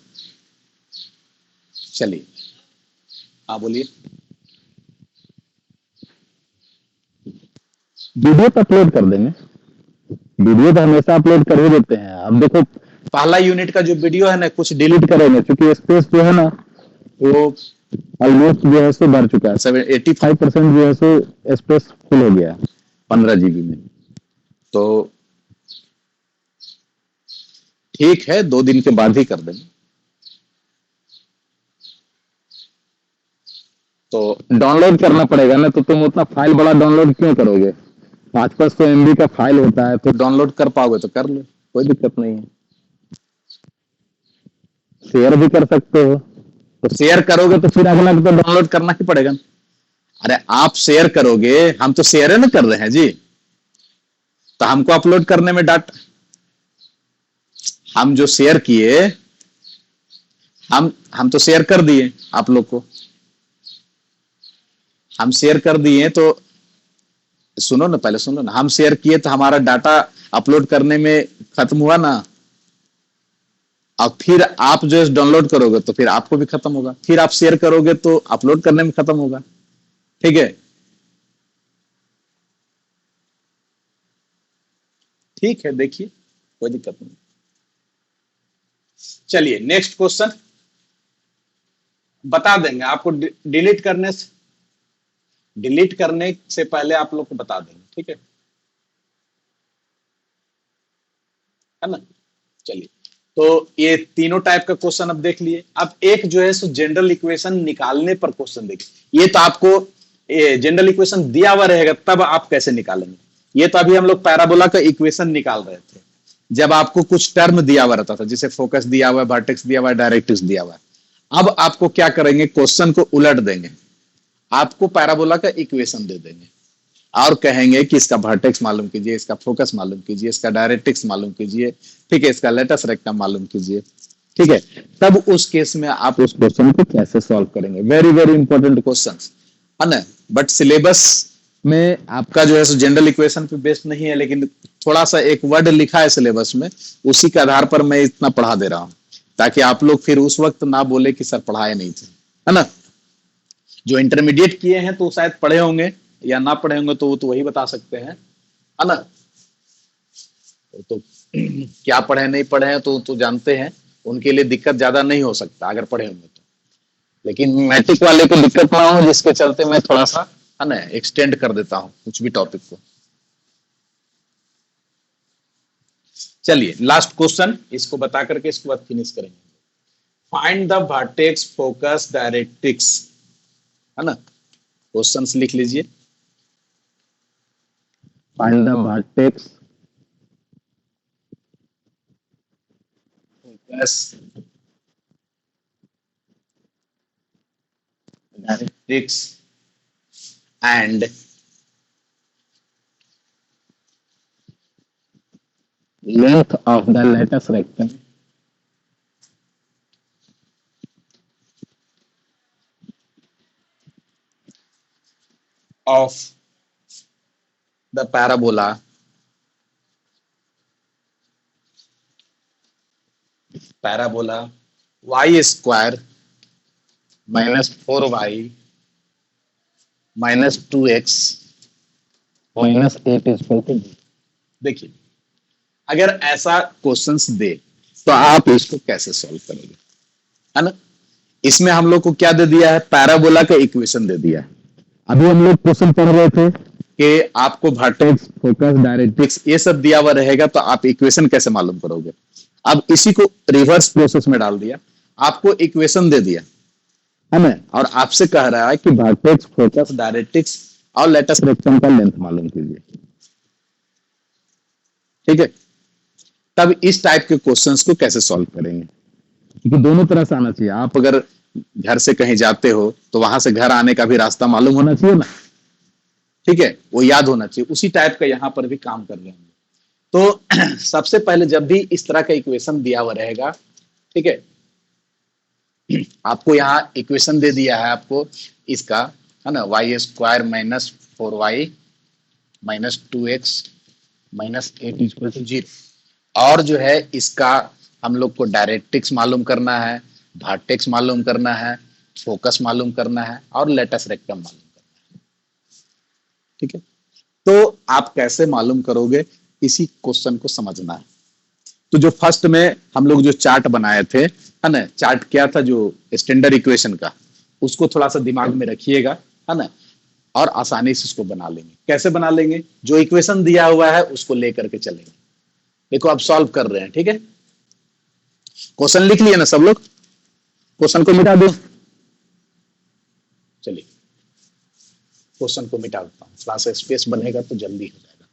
चलिए, हाँ बोलिए। वीडियो तो अपलोड कर देंगे, वीडियो तो हमेशा अपलोड कर ही देते हैं। अब देखो पहला यूनिट का जो वीडियो है ना, कुछ डिलीट करेंगे क्योंकि स्पेस जो है ना वो ऑलमोस्ट जो है सो भर चुका है, 85% जो है सो स्पेस फुल हो गया है 15 GB में। तो ठीक है, 2 दिन के बाद ही कर देंगे। तो डाउनलोड करना पड़ेगा ना, तो तुम उतना फाइल बड़ा डाउनलोड क्यों करोगे, 500 MB का फाइल होता है, तो डाउनलोड कर पाओगे तो कर लो, कोई दिक्कत नहीं है। शेयर भी कर सकते हो, तो शेयर करोगे तो फिर अगला तो डाउनलोड करना ही पड़ेगा। अरे आप शेयर करोगे, हम तो शेयर ना कर रहे हैं जी, तो हमको अपलोड करने में डाटा, हम जो शेयर किए, हम तो शेयर कर दिए आप लोग को, हम शेयर कर दिए। तो सुनो ना, पहले सुनो ना, हम शेयर किए तो हमारा डाटा अपलोड करने में खत्म हुआ ना, और फिर आप जो है डाउनलोड करोगे तो फिर आपको भी खत्म होगा, फिर आप शेयर करोगे तो अपलोड करने में खत्म होगा। ठीक है, ठीक है, देखिए कोई दिक्कत नहीं। चलिए नेक्स्ट क्वेश्चन बता देंगे आपको, डिलीट करने से पहले आप लोग को बता देंगे। ठीक है ना। चलिए, तो ये तीनों टाइप का क्वेश्चन अब देख लिए। अब एक जो है सो जनरल इक्वेशन निकालने पर क्वेश्चन देखिए। ये तो आपको जनरल इक्वेशन दिया हुआ रहेगा, तब आप कैसे निकालेंगे। ये तो अभी हम लोग पैराबोला का इक्वेशन निकाल रहे थे, जब आपको कुछ टर्म दिया हुआ रहता था, जैसे फोकस दिया हुआ है, वर्टेक्स दिया हुआ है, डायरेक्ट्रिक्स दिया हुआ है। अब आपको क्या करेंगे, क्वेश्चन को उलट देंगे। आपको पैराबोला का इक्वेशन दे देंगे और कहेंगे कि इसका वर्टेक्स मालूम कीजिए, इसका फोकस मालूम कीजिए, इसका डायरेक्ट्रिक्स मालूम कीजिए, ठीक है, इसका लेटस रेक्टम मालूम कीजिए, ठीक है। तब उस केस में आप उस क्वेश्चन को कैसे सॉल्व करेंगे, वेरी वेरी इंपॉर्टेंट क्वेश्चन है ना। बट सिलेबस में आपका जो है सो जनरल इक्वेशन पे बेस्ड नहीं है, लेकिन थोड़ा सा एक वर्ड लिखा है सिलेबस में, उसी के आधार पर मैं इतना पढ़ा दे रहा हूं, ताकि आप लोग फिर उस वक्त ना बोले कि सर पढ़ाए नहीं थे, है ना। जो इंटरमीडिएट किए हैं तो शायद पढ़े होंगे, या ना पढ़े होंगे तो वो तो वही बता सकते हैं, है ना। तो क्या पढ़े नहीं पढ़े हैं तो जानते हैं, उनके लिए दिक्कत ज्यादा नहीं हो सकता अगर पढ़े होंगे तो। लेकिन मैट्रिक वाले को दिक्कत ना हो, जिसके चलते मैं थोड़ा सा, है ना, एक्सटेंड कर देता हूं कुछ भी टॉपिक को। चलिए लास्ट क्वेश्चन, इसको बता करके इसके बाद फिनिश करेंगे। Find the vertex focus directrix, है ना। क्वेश्चंस लिख लीजिए। Find the vertex focus directrix and length of the lattice rectum of the parabola y square minus 4y minus 2x minus 8 is equal to b। देखिए, अगर ऐसा questions दे तो आप इसको कैसे सॉल्व करोगे, है ना। इसमें हम लोग को क्या दे दिया है, पैराबोला का इक्वेशन दे दिया है। अभी हम लोग क्वेश्चन पढ़ रहे थे कि आपको वर्टेक्स फोकस डायरेक्ट्रिक्स ये सब दिया हुआ रहेगा, तो आप इक्वेशन कैसे मालूम करोगे। अब इसी को रिवर्स प्रोसेस में डाल दिया, आपको इक्वेशन दे दिया, है ना, और आपसे कह रहा है कि वर्टेक्स फोकस डायरेक्ट्रिक्स और लेटस रेक्टम का लेंथ मालूम कीजिए, ठीक है। तब इस टाइप के क्वेश्चंस को कैसे सॉल्व करेंगे, क्योंकि दोनों तरह से आना चाहिए। आप अगर घर से कहीं जाते हो तो वहां से घर आने का भी रास्ता मालूम होना चाहिए ना, ठीक है, वो याद होना चाहिए। उसी टाइप का यहाँ पर भी काम कर रहे हैं। तो सबसे पहले जब भी इस तरह का इक्वेशन दिया हुआ रहेगा, ठीक है, आपको यहाँ इक्वेशन दे दिया है आपको इसका, है ना, y square minus 4y minus 2x minus 8 equal to 0, और जो है इसका हम लोग को डायरेक्ट्रिक्स मालूम करना है, वर्टेक्स मालूम करना है, फोकस मालूम करना है, और लेटस रेक्टम मालूम करना है, ठीक है। तो आप कैसे मालूम करोगे, इसी क्वेश्चन को समझना है। तो जो फर्स्ट में हम लोग जो चार्ट बनाए थे, है ना, चार्ट क्या था जो स्टैंडर्ड इक्वेशन का, उसको थोड़ा सा दिमाग में रखिएगा, है ना, और आसानी से उसको बना लेंगे। कैसे बना लेंगे, जो इक्वेशन दिया हुआ है उसको लेकर के चलेंगे। देखो आप सॉल्व कर रहे हैं, ठीक है। क्वेश्चन लिख लिए ना सब लोग, क्वेश्चन को मिटा दो। चलिए क्वेश्चन को मिटा देता हूं, थोड़ा सा स्पेस बनेगा तो जल्दी हो जाएगा।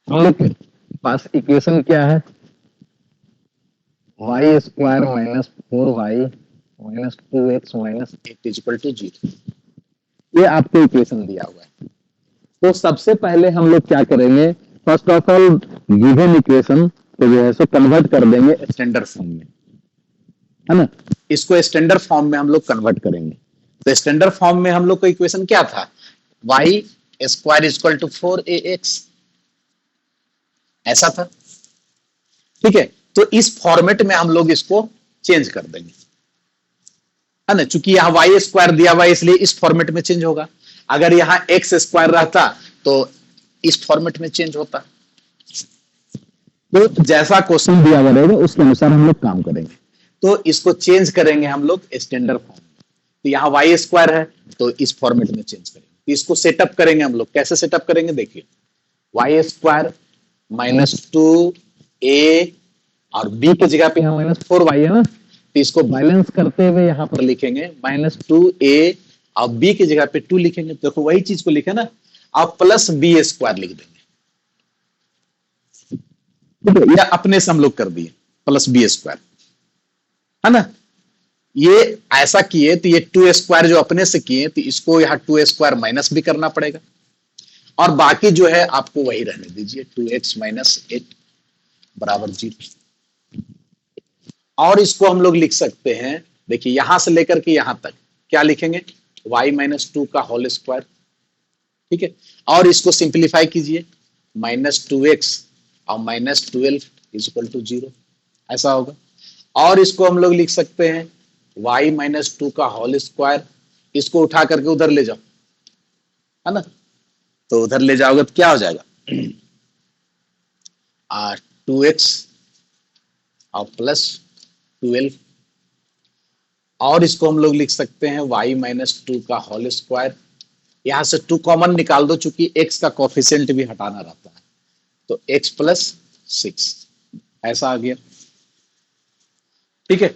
हम लोग के पास इक्वेशन क्या है, y square minus 4y minus 2x minus 8 equal to 0, ये आपको इक्वेशन दिया हुआ है। तो सबसे पहले हम लोग क्या करेंगे, first of all given equation को जो है सो कन्वर्ट कर देंगे स्टैंडर्ड फॉर्म में, है ना। इसको स्टैंडर्ड फॉर्म में हम लोग कन्वर्ट करेंगे। तो स्टैंडर्ड फॉर्म में हम लोग का इक्वेशन क्या था, Y square equal to 4ax, ऐसा था, ठीक है। तो इस फॉर्मेट में हम लोग इसको चेंज कर देंगे, है ना, चूंकि यहां वाई स्क्वायर दिया हुआ है इसलिए इस फॉर्मेट में चेंज होगा। अगर यहां एक्स स्क्वायर रहता तो इस फॉर्मेट में चेंज होता। तो जैसा क्वेश्चन दिया हुआ रहेगा उसके अनुसार हम लोग काम करेंगे। तो इसको चेंज करेंगे हम लोग स्टैंडर्ड फॉर्म में। तो यहाँ वाई स्क्वायर है तो इस फॉर्मेट में चेंज करेंगे। तो इसको सेटअप करेंगे हम लोग, कैसे सेटअप करेंगे देखिए, वाई स्क्वायर माइनस 2a और b की जगह पे यहाँ माइनस 4y है ना, तो इसको बैलेंस करते हुए यहाँ पर लिखेंगे माइनस 2a और b की जगह पे 2 लिखेंगे। देखो वही चीज को लिखे ना, आप प्लस b स्क्वायर लिख देंगे, या अपने से हम लोग कर दिए प्लस b स्क्वायर, है ना। ये ऐसा किए तो ये 2 स्क्वायर जो अपने से किए तो इसको यहाँ 2 स्क्वायर माइनस भी करना पड़ेगा, और बाकी जो है आपको वही रहने दीजिए, 2x - 8 बराबर 0। और इसको हम लोग लिख सकते हैं, देखिए यहां से लेकर के यहां तक क्या लिखेंगे, y - 2 का होल स्क्वायर, ठीक है। और इसको सिंप्लीफाई कीजिए, -2x और -12 = 0, ऐसा होगा। और इसको हम लोग लिख सकते हैं y - 2 का होल स्क्वायर, इसको उठा करके उधर ले जाओ, है ना, तो उधर ले जाओगे तो क्या हो जाएगा, 2x और +12। और इसको हम लोग लिख सकते हैं y - 2 का होल स्क्वायर, यहां से 2 कॉमन निकाल दो, चूंकि x का कोफिशिएंट भी हटाना रहता है, तो x + 6, ऐसा आ गया, ठीक है।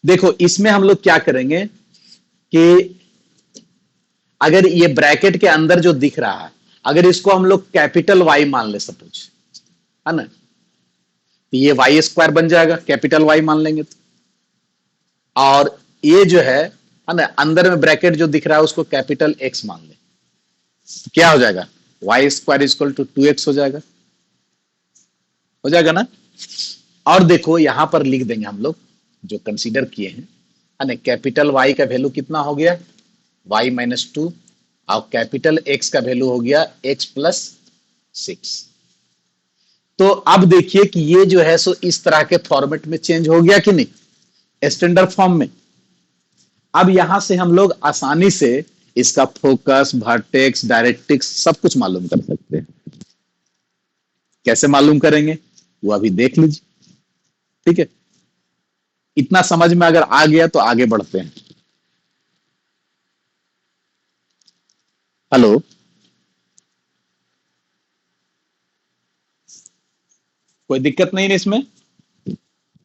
देखो इसमें हम लोग क्या करेंगे कि अगर ये ब्रैकेट के अंदर जो दिख रहा है, अगर इसको हम लोग कैपिटल Y मान ले सपोज, है ना, तो ये y² बन जाएगा, कैपिटल Y मान लेंगे तो। और ये जो है ना, अंदर में ब्रैकेट जो दिख रहा है उसको कैपिटल X मान ले, तो क्या हो जाएगा, y² = 2x हो जाएगा ना। और देखो यहां पर लिख देंगे हम लोग जो कंसीडर किए हैं, है ना, कैपिटल Y का वैल्यू कितना हो गया, y - 2, और कैपिटल X का वैल्यू हो गया x + 6। तो अब देखिए कि ये जो है सो इस तरह के फॉर्मेट में चेंज हो गया कि नहीं, स्टैंडर्ड फॉर्म में। अब यहां से हम लोग आसानी से इसका फोकस, वर्टेक्स, डायरेक्ट्रिक्स सब कुछ मालूम कर सकते हैं। कैसे मालूम करेंगे वो अभी देख लीजिए, ठीक है। इतना समझ में अगर आ गया तो आगे बढ़ते हैं। हेलो, कोई दिक्कत नहीं है इसमें,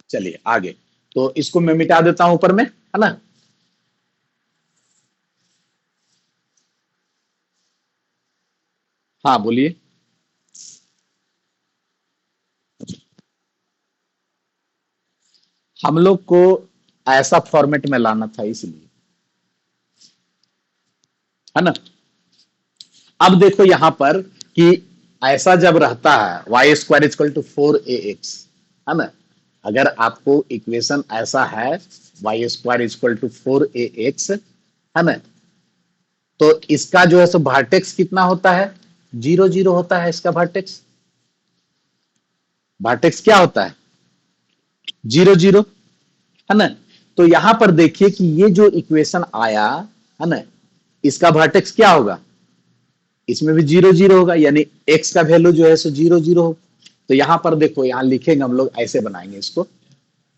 चलिए आगे। तो इसको मैं मिटा देता हूं ऊपर में, है ना। हाँ बोलिए। हम लोग को ऐसा फॉर्मेट में लाना था इसलिए, है ना। अब देखो यहां पर कि ऐसा जब रहता है y² = 4ax, है ना, अगर आपको इक्वेशन ऐसा है y² = 4ax, है ना, तो इसका जो है सो वर्टेक्स कितना होता है, 0 0 होता है इसका वर्टेक्स। वर्टेक्स क्या होता है, 0 0, है ना। तो यहां पर देखिए कि ये जो इक्वेशन आया, है ना, इसका वर्टेक्स क्या होगा, इसमें भी 0 0 होगा, यानी x का वैल्यू जो है सो 0 0 होगा। तो यहां पर देखो, यहां लिखेंगे हम लोग, ऐसे बनाएंगे इसको,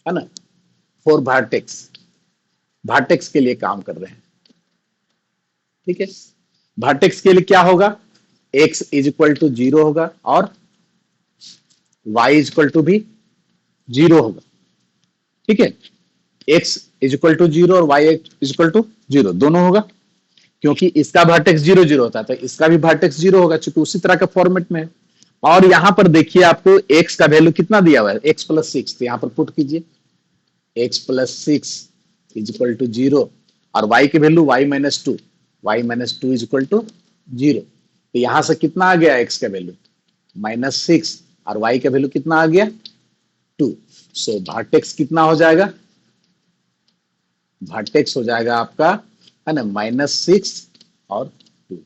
है ना, फॉर वर्टेक्स, वर्टेक्स के लिए काम कर रहे हैं, ठीक है। वर्टेक्स के लिए क्या होगा, x = 0 होगा और y = भी 0 होगा, ठीक है। x = 0 और y = 0 दोनों होगा, क्योंकि इसका वर्टेक्स 0 0 होता है तो इसका भी वर्टेक्स 0 होगा, चूंकि उसी तरह का फॉर्मेट में है। और यहां पर देखिए आपको x का वैल्यू कितना दिया हुआ है, x + 6, तो यहां पर पुट कीजिए x + 6 = 0, और y की वैल्यू y - 2, y - 2 = 0। तो यहां से कितना आ गया x का वैल्यू, -6, और y का वैल्यू कितना आ गया, 2। सो वर्टेक्स कितना हो जाएगा, वर्टेक्स हो जाएगा आपका, है ना, -6 और 2।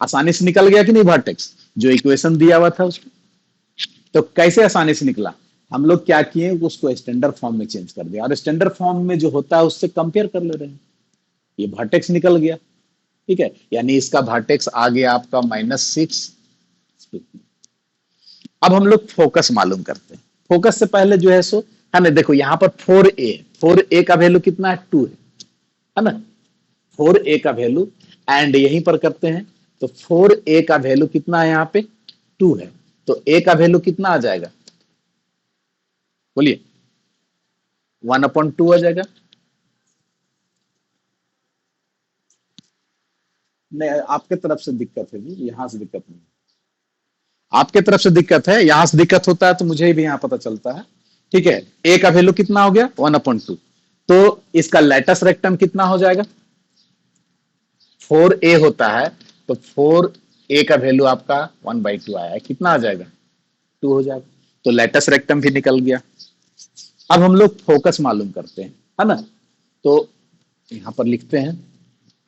आसानी से निकल गया कि नहीं वर्टेक्स, जो इक्वेशन दिया हुआ था उसको। तो कैसे आसानी से निकला, हम लोग क्या किए, उसको स्टैंडर्ड फॉर्म में चेंज कर दिया, और स्टैंडर्ड फॉर्म में जो होता है उससे कंपेयर कर ले रहे हैं, ये वर्टेक्स निकल गया, ठीक है। यानी इसका वर्टेक्स आ गया आपका -6। अब हम लोग फोकस मालूम करते हैं। फोकस से पहले जो है सो, है ना, देखो यहाँ पर 4a का वैल्यू कितना है, 2 है ना, 4a का वैल्यू, एंड यहीं पर करते हैं तो 4a का वैल्यू कितना है, यहाँ पे 2 है, तो a का वैल्यू कितना आ जाएगा, बोलिए, 1/2 आ जाएगा। नहीं, आपके तरफ से दिक्कत है जी, यहाँ से दिक्कत नहीं, आपके तरफ से दिक्कत है, यहां से दिक्कत होता है तो मुझे भी यहाँ पता चलता है, ठीक है, ए का वैल्यू कितना हो गया 1/2, तो इसका लेटेस्ट रेक्टम कितना हो जाएगा 4a होता है, तो 4a का वैल्यू आपका 1/2 आया है, कितना आ जाएगा 2 हो जाएगा, तो लेटेस्ट रेक्टम भी निकल गया। अब हम लोग फोकस मालूम करते हैं, है ना, तो यहां पर लिखते हैं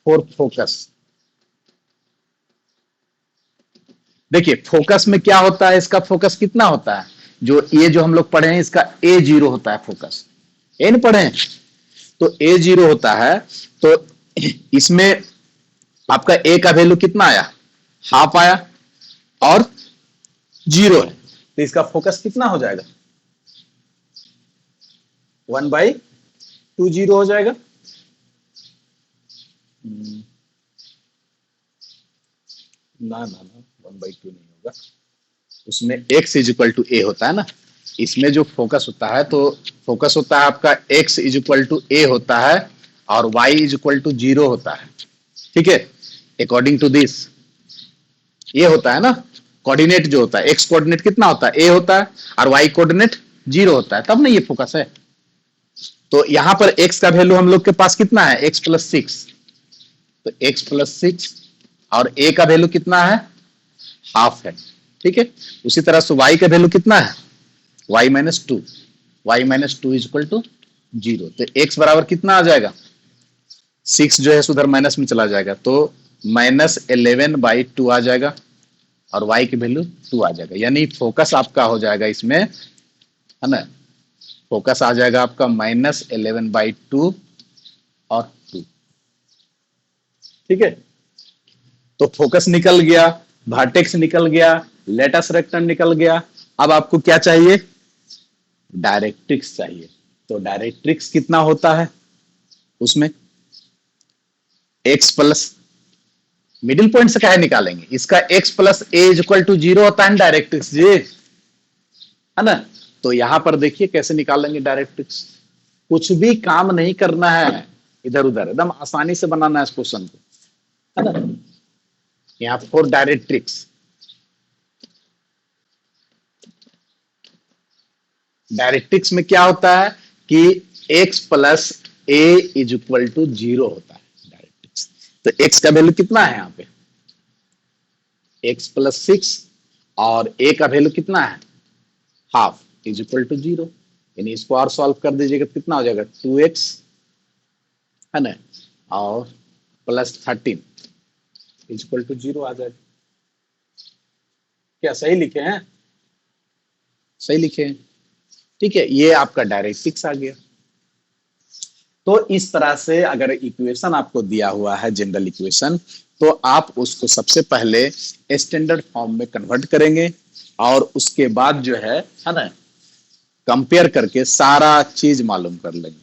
फॉर फोकस। देखिए फोकस में क्या होता है, इसका फोकस कितना होता है, जो ये जो हम लोग पढ़े हैं इसका a0 होता है फोकस, ए नहीं पढ़े हैं, तो a0 होता है, तो इसमें आपका ए का वैल्यू कितना आया, हाफ आया और 0 है, तो इसका फोकस कितना हो जाएगा 1/2 0 हो जाएगा। ना ना ना 1/2 नहीं होगा, उसमें x इज इक्वल टू ए होता है ना, इसमें जो फोकस होता है, तो फोकस होता है आपका x इज इक्वल टू ए होता है और y इज इक्वल टू 0 होता है, ठीक है, अकॉर्डिंग टू दिस ये होता है ना, कोऑर्डिनेट जो होता है x कोऑर्डिनेट कितना होता है a होता है और y कोऑर्डिनेट 0 होता है, तब ना ये फोकस है। तो यहां पर x का वैल्यू हम लोग के पास कितना है x+6, तो x+6 और a का वैल्यू कितना है हाफ है, ठीक है, उसी तरह से y का वैल्यू कितना है y-2, y-2 is equal to 0, तो x बराबर कितना आ जाएगा 6 जो है उधर माइनस में चला जाएगा, तो -11/2 आ जाएगा और y की वैल्यू 2 आ जाएगा, यानी फोकस आपका हो जाएगा इसमें, है ना, फोकस आ जाएगा आपका -11/2 और 2, ठीक है, तो फोकस निकल गया, वर्टेक्स निकल गया, लेटेस्ट रेक्टम निकल गया, अब आपको क्या चाहिए डायरेक्ट्रिक्स चाहिए, तो डायरेक्ट्रिक्स कितना होता है उसमें x प्लस मिडिल पॉइंट से क्या है निकालेंगे, इसका x+a इज इक्वल टू 0 होता है डायरेक्ट्रिक्स जी, है ना, तो यहां पर देखिए कैसे निकालेंगे डायरेक्ट्रिक्स, कुछ भी काम नहीं करना है इधर उधर, एकदम आसानी से बनाना है इस क्वेश्चन को, है ना, यहाँ फॉर डायरेक्ट्रिक्स, डायरेक्ट्रिक्स में क्या होता है कि x+a इज इक्वल टू 0 होता है डायरेक्ट्रिक्स, तो x का वैल्यू कितना है यहाँ पे x+6 और a का वैल्यू कितना है हाफ इज इक्वल टू 0, यानी इसको और सॉल्व कर दीजिएगा तो कितना हो जाएगा 2x, है ना, और +13 इज इक्वल टू 0 आ जाएगा, क्या सही लिखे हैं, सही लिखे हैं, ठीक है, ये आपका डायरेक्ट्रिक्स आ गया। तो इस तरह से अगर इक्वेशन आपको दिया हुआ है जनरल इक्वेशन, तो आप उसको सबसे पहले स्टैंडर्ड फॉर्म में कन्वर्ट करेंगे और उसके बाद जो है ना कंपेयर करके सारा चीज मालूम कर लेंगे,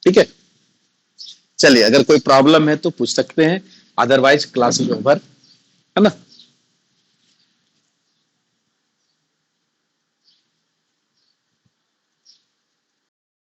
ठीक है, चलिए अगर कोई प्रॉब्लम है तो पूछ सकते हैं, अदरवाइज क्लास इज ओवर, है ना।